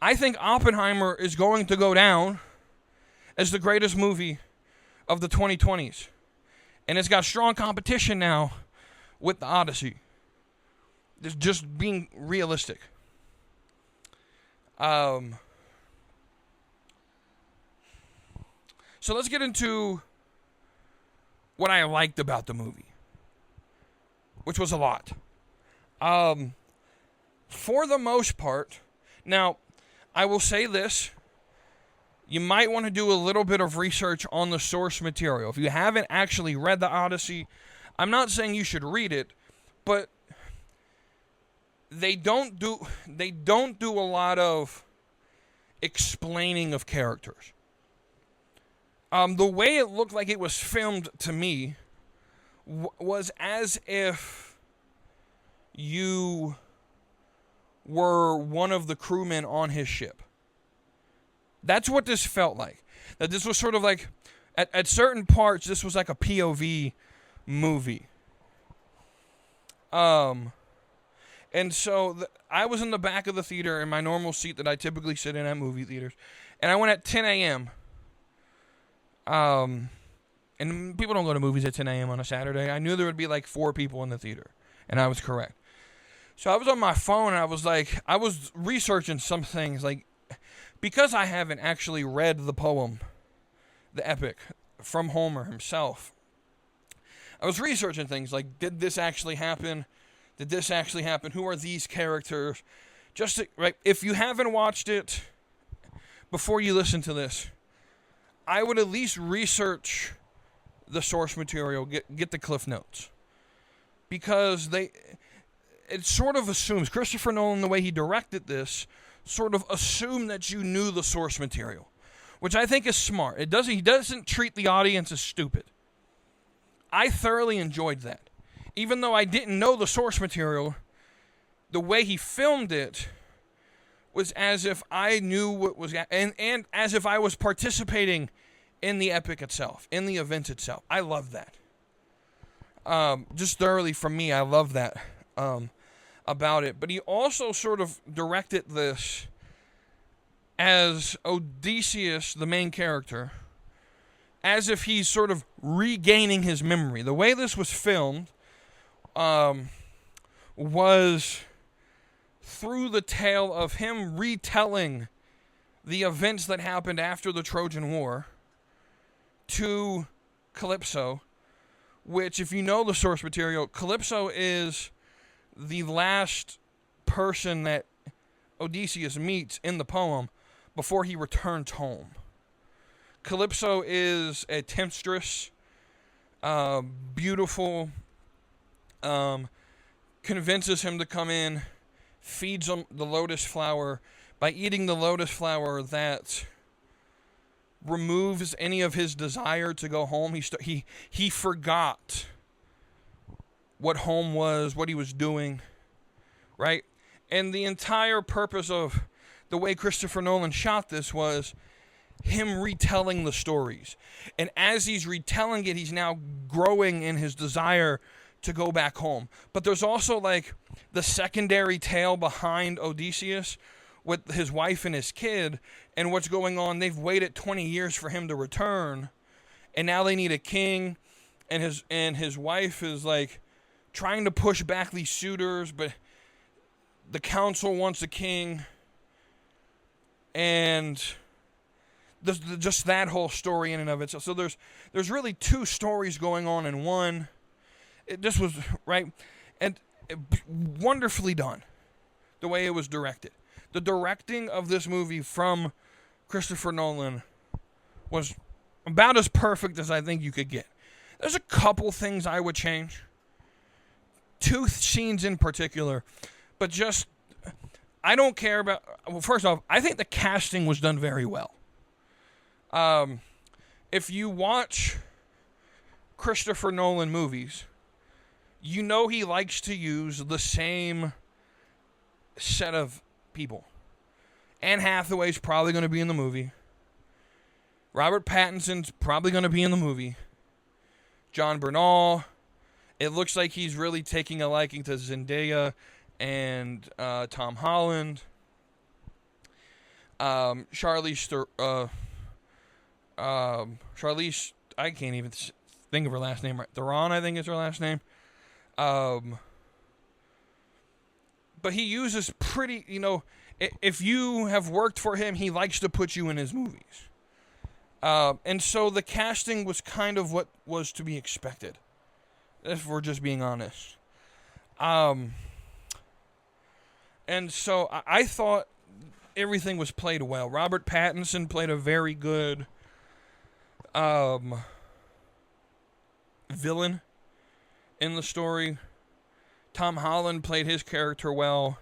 I think Oppenheimer is going to go down as the greatest movie of the 2020s. And it's got strong competition now with the Odyssey. It's just being realistic. So let's get into what I liked about the movie, which was a lot. For the most part, now, I will say this, you might want to do a little bit of research on the source material. If you haven't actually read the Odyssey, I'm not saying you should read it, but they don't do a lot of explaining of characters. The way it looked like it was filmed to me was as if you were one of the crewmen on his ship. That's what this felt like. That this was sort of like, at certain parts, this was like a POV movie. And so I was in the back of the theater in my normal seat that I typically sit in at movie theaters. And I went at 10 a.m. And people don't go to movies at 10 a.m. on a Saturday. I knew there would be like 4 people in the theater. And I was correct. So I was on my phone and I was researching some things. Like, because I haven't actually read the poem, the epic, from Homer himself, I was researching things like, did this actually happen? Did this actually happen? Who are these characters? Just to, right, if you haven't watched it before you listen to this, I would at least research the source material, get the Cliff Notes. Because it sort of assumes, Christopher Nolan, the way he directed this, sort of assumed that you knew the source material, which I think is smart. He doesn't treat the audience as stupid. I thoroughly enjoyed that. Even though I didn't know the source material, the way he filmed it was as if I knew what was, and as if I was participating in the epic itself, in the event itself. I love that. Just thoroughly, from me, I love that about it. But he also sort of directed this as Odysseus, the main character, as if he's sort of regaining his memory. The way this was filmed was through the tale of him retelling the events that happened after the Trojan War to Calypso, which, if you know the source material, Calypso is the last person that Odysseus meets in the poem before he returns home. Calypso is a temptress, beautiful, convinces him to come in, feeds him the lotus flower. By eating the lotus flower, that removes any of his desire to go home. He forgot what home was, what he was doing, right? And the entire purpose of the way Christopher Nolan shot this was him retelling the stories. And as he's retelling it, he's now growing in his desire to go back home. But there's also like the secondary tale behind Odysseus with his wife and his kid and what's going on. They've waited 20 years for him to return, and now they need a king, and his wife is like trying to push back these suitors, but the council wants a king, and just that whole story in and of itself. So there's really two stories going on in one. This was right, and wonderfully done, the way it was directed. The directing of this movie from Christopher Nolan was about as perfect as I think you could get. There's a couple things I would change. Two scenes in particular, but just, I don't care about, well, first off, I think the casting was done very well. If you watch Christopher Nolan movies, you know he likes to use the same set of people. Anne Hathaway's probably going to be in the movie. Robert Pattinson's probably going to be in the movie. John Bernal. It looks like he's really taking a liking to Zendaya and Tom Holland. Charlize, I can't even think of her last name right. Theron, I think is her last name. But he uses pretty, if you have worked for him, he likes to put you in his movies. And so the casting was kind of what was to be expected, if we're just being honest. And so I thought everything was played well. Robert Pattinson played a very good villain in the story. Tom Holland played his character well.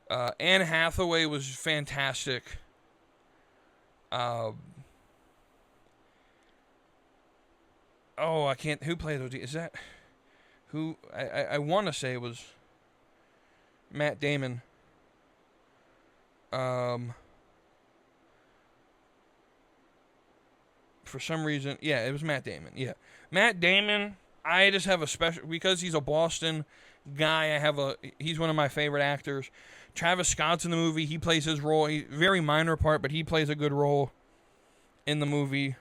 Anne Hathaway was fantastic. I can't. Who played those? Is that who? I want to say it was Matt Damon. For some reason, yeah, it was Matt Damon. Yeah, Matt Damon. I just have a special, because he's a Boston guy. He's one of my favorite actors. Travis Scott's in the movie. He plays his role. Very minor part, but he plays a good role in the movie.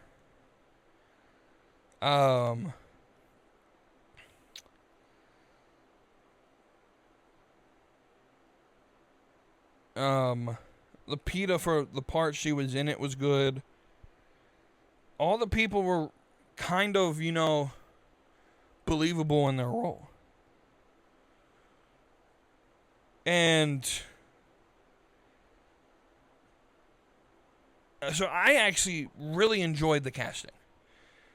Lupita, for the part she was in, it was good. All the people were kind of, believable in their role. And so I actually really enjoyed the casting.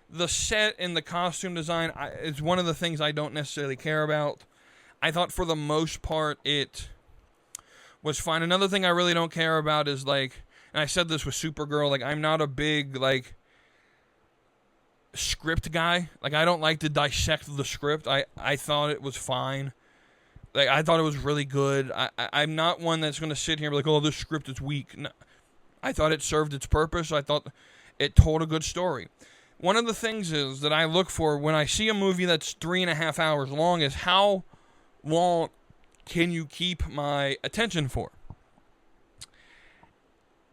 The set and the costume design is one of the things I don't necessarily care about. I thought for the most part it was fine. Another thing I really don't care about is and I said this with Supergirl, I'm not a big script guy. I don't like to dissect the script. I thought it was fine. I thought it was really good. I'm not one that's going to sit here and be like, oh, this script is weak. No. I thought it served its purpose. I thought it told a good story. One of the things is that I look for when I see a movie that's 3.5 hours long is how long can you keep my attention for?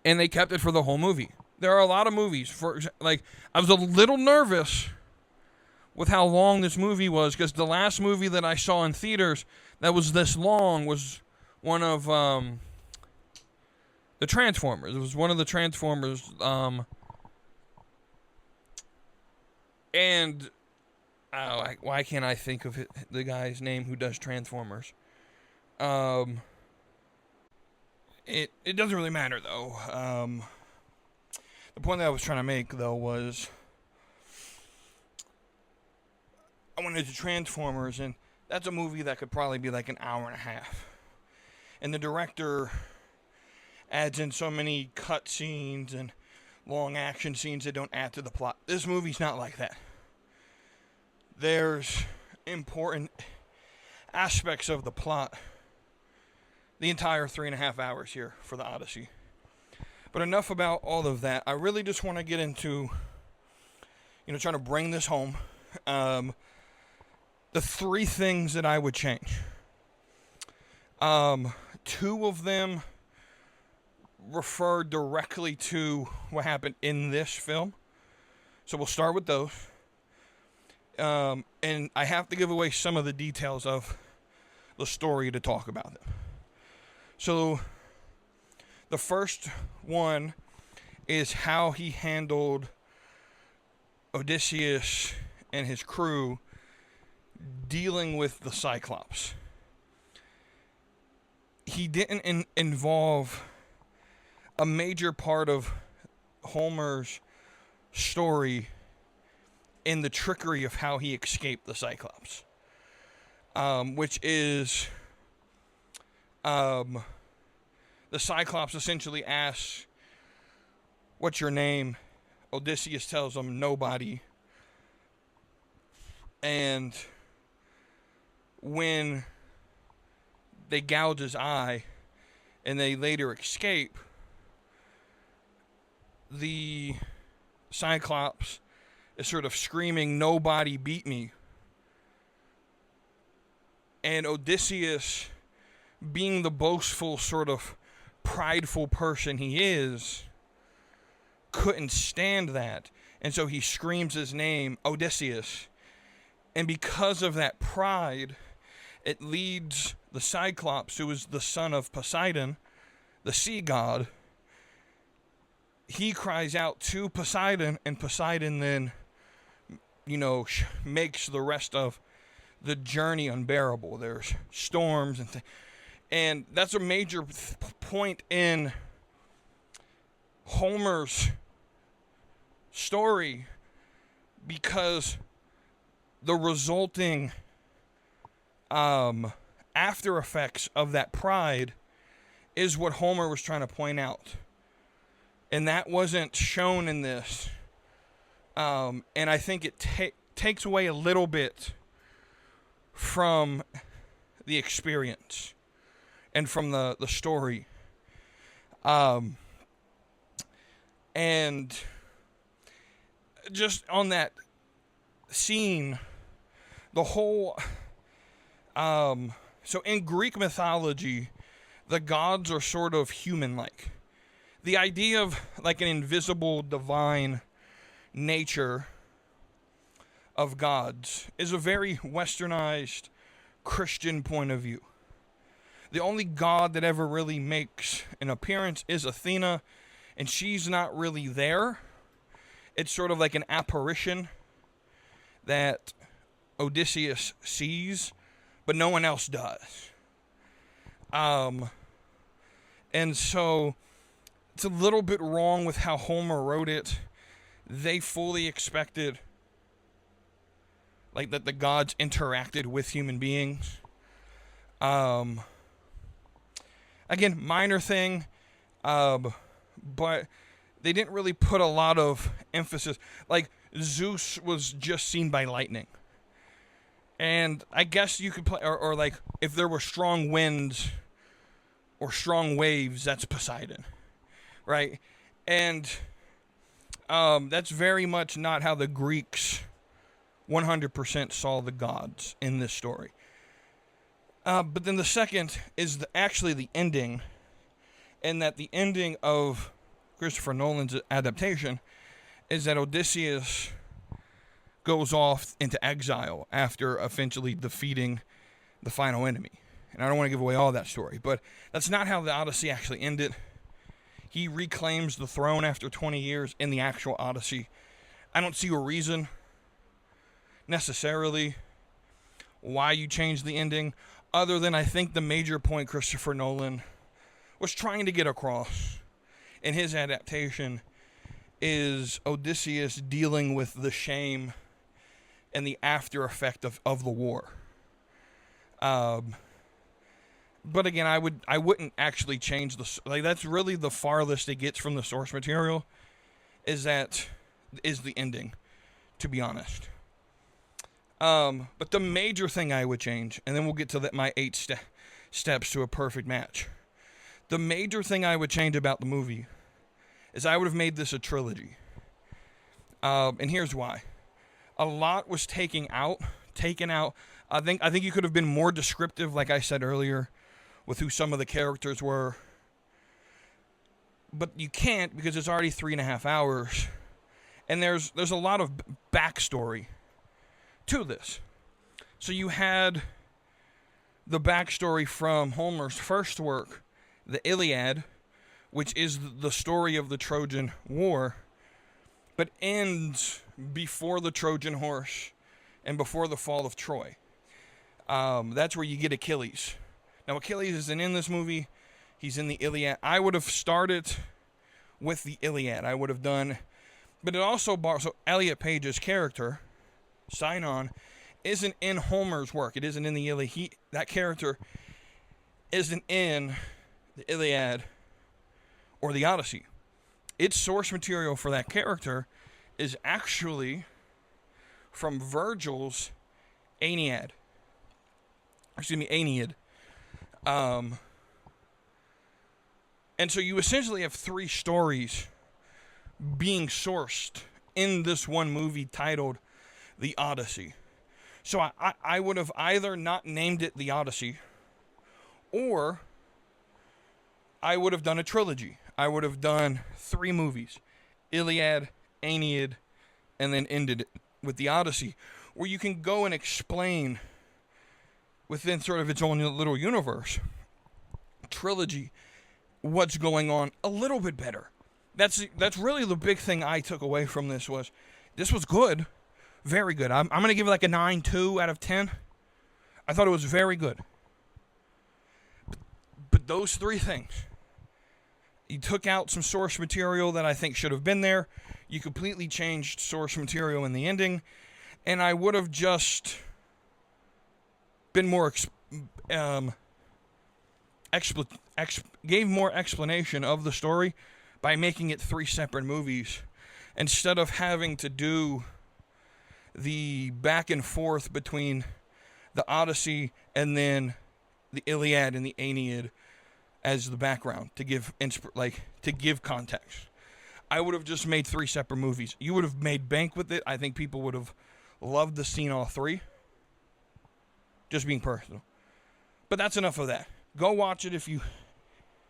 And they kept it for the whole movie. There are a lot of movies, I was a little nervous with how long this movie was, because the last movie that I saw in theaters that was this long was one of the Transformers. It was one of the Transformers, and why can't I think of the guy's name who does Transformers? It doesn't really matter, though. The point that I was trying to make, though, was I went into Transformers, and that's a movie that could probably be like an hour and a half. And the director adds in so many cut scenes and long action scenes that don't add to the plot. This movie's not like that. There's important aspects of the plot the entire 3.5 hours here for the Odyssey. But enough about all of that. I really just want to get into, trying to bring this home. The 3 things that I would change. 2 of them refer directly to what happened in this film. So we'll start with those. And I have to give away some of the details of the story to talk about them. So the first one is how he handled Odysseus and his crew dealing with the Cyclops. He didn't involve a major part of Homer's story in the trickery of how he escaped the Cyclops, which is the Cyclops essentially asks, "What's your name?" Odysseus tells him, "Nobody." And when they gouge his eye and they later escape, the Cyclops is sort of screaming, "Nobody beat me." And Odysseus, being the boastful, sort of prideful person he is, couldn't stand that. And so he screams his name, Odysseus. And because of that pride, it leads the Cyclops, who is the son of Poseidon, the sea god. He cries out to Poseidon, and Poseidon then, makes the rest of the journey unbearable. There's storms and things. And that's a major point in Homer's story, because the resulting after effects of that pride is what Homer was trying to point out. And that wasn't shown in this. And I think it takes away a little bit from the experience and from the story. And just on that scene, the whole... so in Greek mythology, the gods are sort of human-like. The idea of like an invisible divine nature of gods is a very westernized Christian point of view. The only god that ever really makes an appearance is Athena, and she's not really there. It's sort of like an apparition that Odysseus sees, but no one else does. And so it's a little bit wrong with how Homer wrote it. They fully expected like that the gods interacted with human beings. Again, minor thing, but they didn't really put a lot of emphasis. Like Zeus was just seen by lightning. And I guess you could play, or like if there were strong winds or strong waves, that's Poseidon, right? And that's very much not how the Greeks 100% saw the gods in this story. But then the second is actually the ending, and that the ending of Christopher Nolan's adaptation is that Odysseus goes off into exile after eventually defeating the final enemy. And I don't want to give away all that story, but that's not how the Odyssey actually ended. He reclaims the throne after 20 years in the actual Odyssey. I don't see a reason necessarily why you changed the ending, other than I think the major point Christopher Nolan was trying to get across in his adaptation is Odysseus dealing with the shame and the after effect of the war. But again, I wouldn't actually change that's really the farthest it gets from the source material, is the ending, to be honest. But the major thing I would change, and then we'll get to my 8 steps to a perfect match. The major thing I would change about the movie is I would have made this a trilogy. And here's why. A lot was taken out. I think you could have been more descriptive, like I said earlier, with who some of the characters were. But you can't, because it's already 3.5 hours. And there's a lot of backstory to this. So you had the backstory from Homer's first work, the Iliad, which is the story of the Trojan War, but ends before the Trojan horse and before the fall of Troy. That's where you get Achilles. Now, Achilles isn't in this movie. He's in the Iliad. I would have started with the Iliad. I would have done... But it also... So Elliot Page's character, Sinon, isn't in Homer's work. It isn't in the Iliad. That character isn't in the Iliad or the Odyssey. Its source material for that character is actually from Virgil's Aeneid. Aeneid. And so you essentially have 3 stories being sourced in this one movie titled The Odyssey. So I would have either not named it The Odyssey, or I would have done a trilogy. I would have done 3 movies, Iliad, Aeneid, and then ended it with The Odyssey, where you can go and explain within sort of its own little universe, trilogy, what's going on a little bit better. That's really the big thing I took away from this was good, very good. I'm going to give it like a 9.2 out of 10. I thought it was very good. But those 3 things, you took out some source material that I think should have been there. You completely changed source material in the ending, and I would have just been more gave more explanation of the story by making it 3 separate movies instead of having to do the back and forth between the Odyssey and then the Iliad and the Aeneid as the background to give context. I would have just made 3 separate movies. You would have made bank with it. I think people would have loved to seen all 3. Just being personal. But that's enough of that. Go watch it if you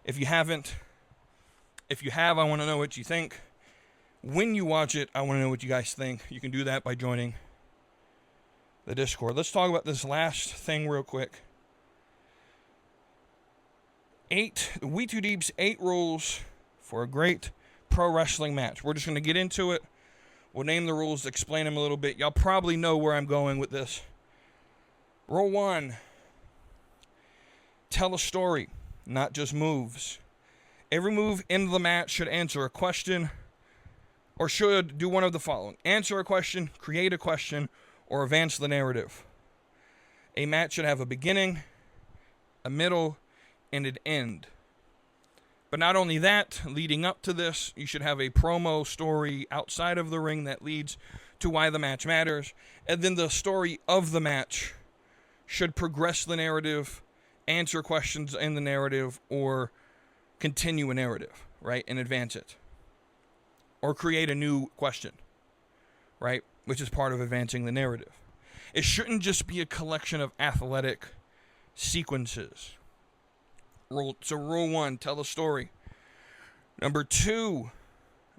haven't. If you have, I want to know what you think. When you watch it, I want to know what you guys think. You can do that by joining the Discord. Let's talk about this last thing real quick. We Too Deep's 8 rules for a great pro wrestling match. We're just going to get into it. We'll name the rules, explain them a little bit. Y'all probably know where I'm going with this. Rule 1. Tell a story, not just moves. Every move in the match should answer a question, or should do one of the following. Answer a question, create a question, or advance the narrative. A match should have a beginning, a middle, and an end. But not only that, leading up to this, you should have a promo story outside of the ring that leads to why the match matters. And then the story of the match should progress the narrative, answer questions in the narrative, or continue a narrative, right, and advance it. Or create a new question, right, which is part of advancing the narrative. It shouldn't just be a collection of athletic sequences. Rule 1, tell a story. Number 2,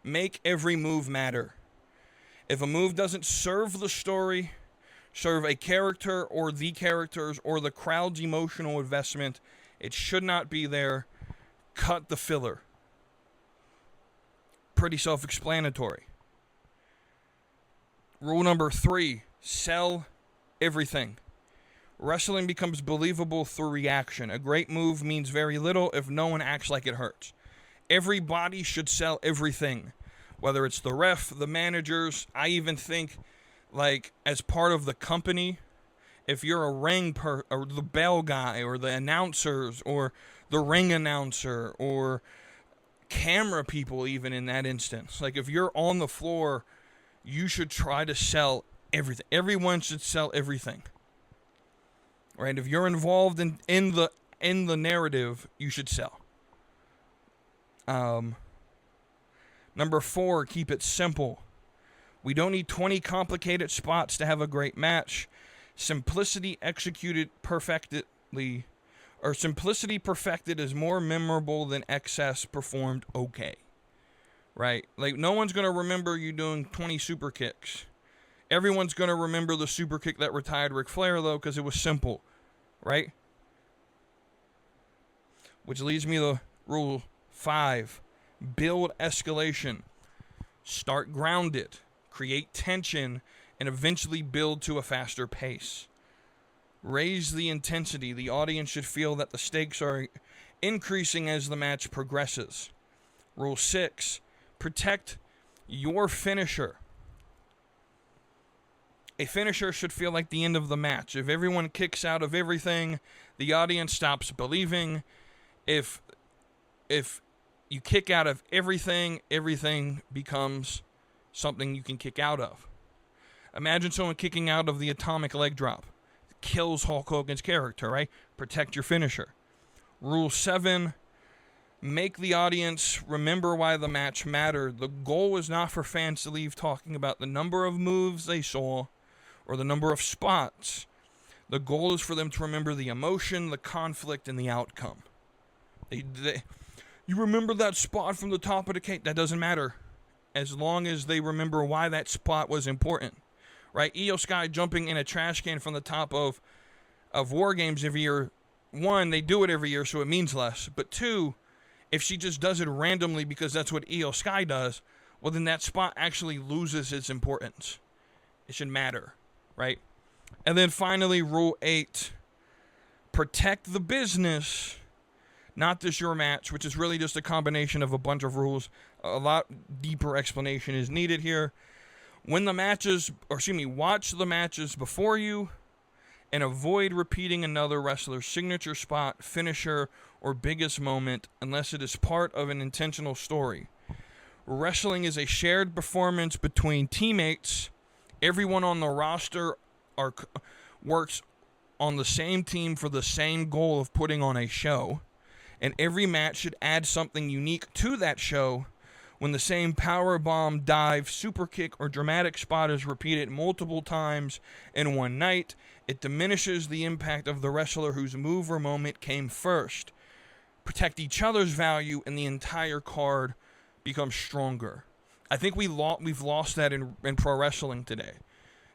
make every move matter. If a move doesn't serve the story, serve a character or the characters or the crowd's emotional investment, it should not be there. Cut the filler. Pretty self-explanatory. Rule number 3, Sell everything. Wrestling becomes believable through reaction. A great move means very little if no one acts like it hurts. Everybody should sell everything, whether it's the ref, the managers. I even think, like, as part of the company, if you're a or the bell guy, or the announcers, or the ring announcer, or camera people, even in that instance, like, if you're on the floor, you should try to sell everything. Everyone should sell everything. Right? If you're involved in the narrative, you should sell. Number 4, keep it simple. We don't need 20 complicated spots to have a great match. Simplicity perfected is more memorable than excess performed okay. Right? Like, no one's going to remember you doing 20 super kicks. Everyone's going to remember the super kick that retired Ric Flair, though, because it was simple. Right? Which leads me to rule 5. Build escalation. Start grounded. Create tension, and eventually build to a faster pace. Raise the intensity. The audience should feel that the stakes are increasing as the match progresses. Rule 6. Protect your finisher. A finisher should feel like the end of the match. If everyone kicks out of everything, the audience stops believing. If you kick out of everything, everything becomes something you can kick out of. Imagine someone kicking out of the atomic leg drop. It kills Hulk Hogan's character, right? Protect your finisher. Rule 7. Make the audience remember why the match mattered. The goal was not for fans to leave talking about the number of moves they saw or the number of spots. The goal is for them to remember the emotion, the conflict, and the outcome. You remember that spot from the top of the cake? That doesn't matter, as long as they remember why that spot was important. Right? Io Sky jumping in a trash can from the top of War Games every year. 1, they do it every year, so it means less. But 2, if she just does it randomly because that's what Io Sky does, well, then that spot actually loses its importance. It should matter, right? And then finally, rule 8. Protect the business, not just your match, which is really just a combination of a bunch of rules. A lot deeper explanation is needed here. Watch the matches before you, and avoid repeating another wrestler's signature spot, finisher, or biggest moment unless it is part of an intentional story. Wrestling is a shared performance between teammates. Everyone on the roster works on the same team for the same goal of putting on a show, and every match should add something unique to that show. When the same power bomb, dive, super kick, or dramatic spot is repeated multiple times in one night, it diminishes the impact of the wrestler whose move or moment came first. Protect each other's value, and the entire card becomes stronger. I think we've lost that in pro wrestling today.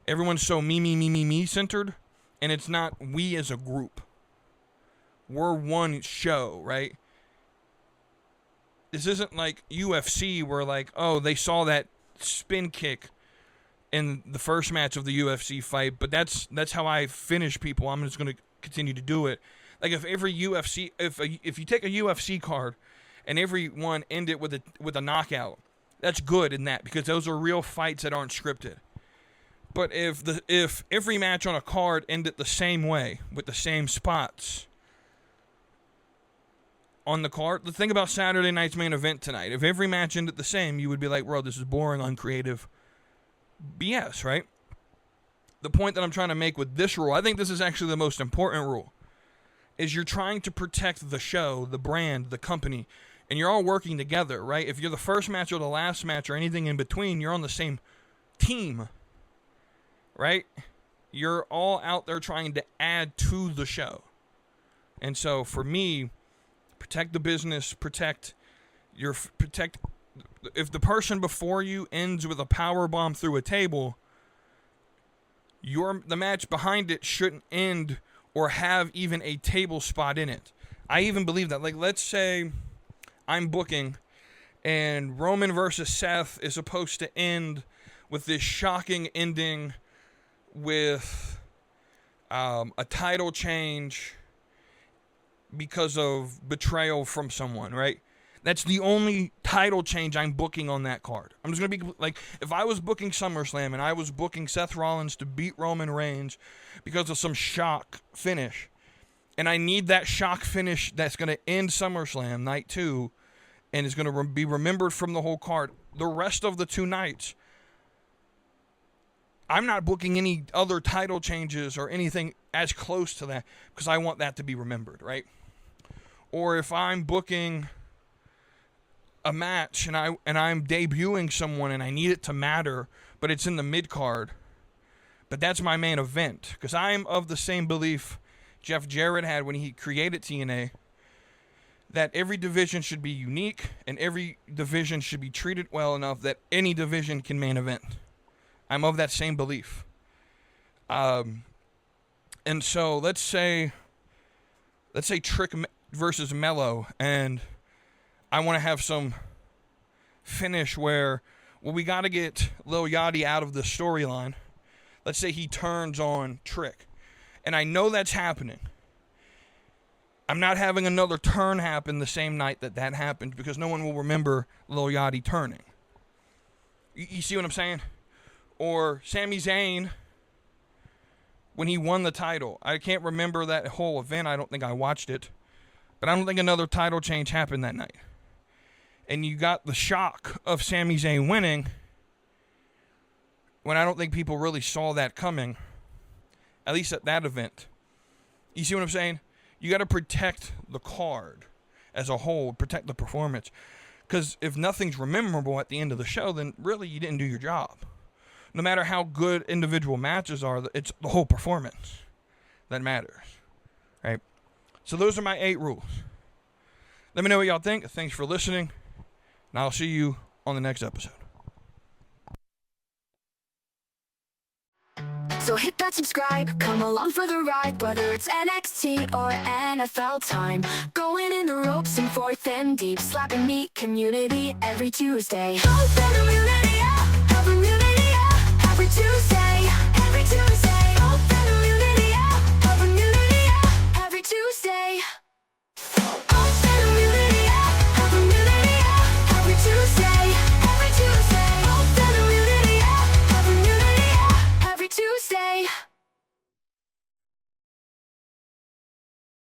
Everyone's so me centered, and it's not we as a group. We're one show, right? This isn't like UFC where, like, oh, they saw that spin kick in the first match of the UFC fight, but that's how I finish people. I'm just going to continue to do it. Like, if you take a UFC card and every one end it with a knockout, that's good in that, because those are real fights that aren't scripted. But if every match on a card ended the same way with the same spots on the card, the thing about Saturday night's main event tonight, if every match ended the same, you would be like, bro, this is boring, uncreative BS, right? The point that I'm trying to make with this rule, I think this is actually the most important rule, is you're trying to protect the show, the brand, the company, and you're all working together, right? If you're the first match or the last match or anything in between, you're on the same team, right? You're all out there trying to add to the show. And so for me, protect the business, protect. If the person before you ends with a power bomb through a table, the match behind it shouldn't end or have even a table spot in it. I even believe that. Like, let's say I'm booking and Roman versus Seth is supposed to end with this shocking ending with a title change because of betrayal from someone, right? That's the only title change I'm booking on that card. I'm just going to be like, if I was booking SummerSlam and I was booking Seth Rollins to beat Roman Reigns because of some shock finish, and I need that shock finish that's going to end SummerSlam night 2 and is going to be remembered from the whole card, the rest of the 2 nights, I'm not booking any other title changes or anything as close to that because I want that to be remembered, right? Or if I'm booking a match and I'm debuting someone and I need it to matter, but it's in the mid card, but that's my main event, because I'm of the same belief Jeff Jarrett had when he created TNA, that every division should be unique and every division should be treated well enough that any division can main event. I'm of that same belief. And so let's say Trick versus Mello, and I want to have some finish where, well, we got to get Lil Yachty out of the storyline. Let's say he turns on Trick, and I know that's happening. I'm not having another turn happen the same night that happened, because no one will remember Lil Yachty turning. You see what I'm saying? Or Sami Zayn, when he won the title. I can't remember that whole event. I don't think I watched it. But I don't think another title change happened that night. And you got the shock of Sami Zayn winning when I don't think people really saw that coming, at least at that event. You see what I'm saying? You got to protect the card as a whole, protect the performance. Because if nothing's memorable at the end of the show, then really you didn't do your job. No matter how good individual matches are, it's the whole performance that matters, right? So those are my 8 rules. Let me know what y'all think. Thanks for listening, and I'll see you on the next episode. So hit that subscribe, come along for the ride, whether it's NXT or NFL time. Going in the ropes and forth and deep, slapping meat community every Tuesday. Both in immunity, yeah, immunity, yeah, every Tuesday, every Tuesday. Both in immunity, yeah, every Tuesday.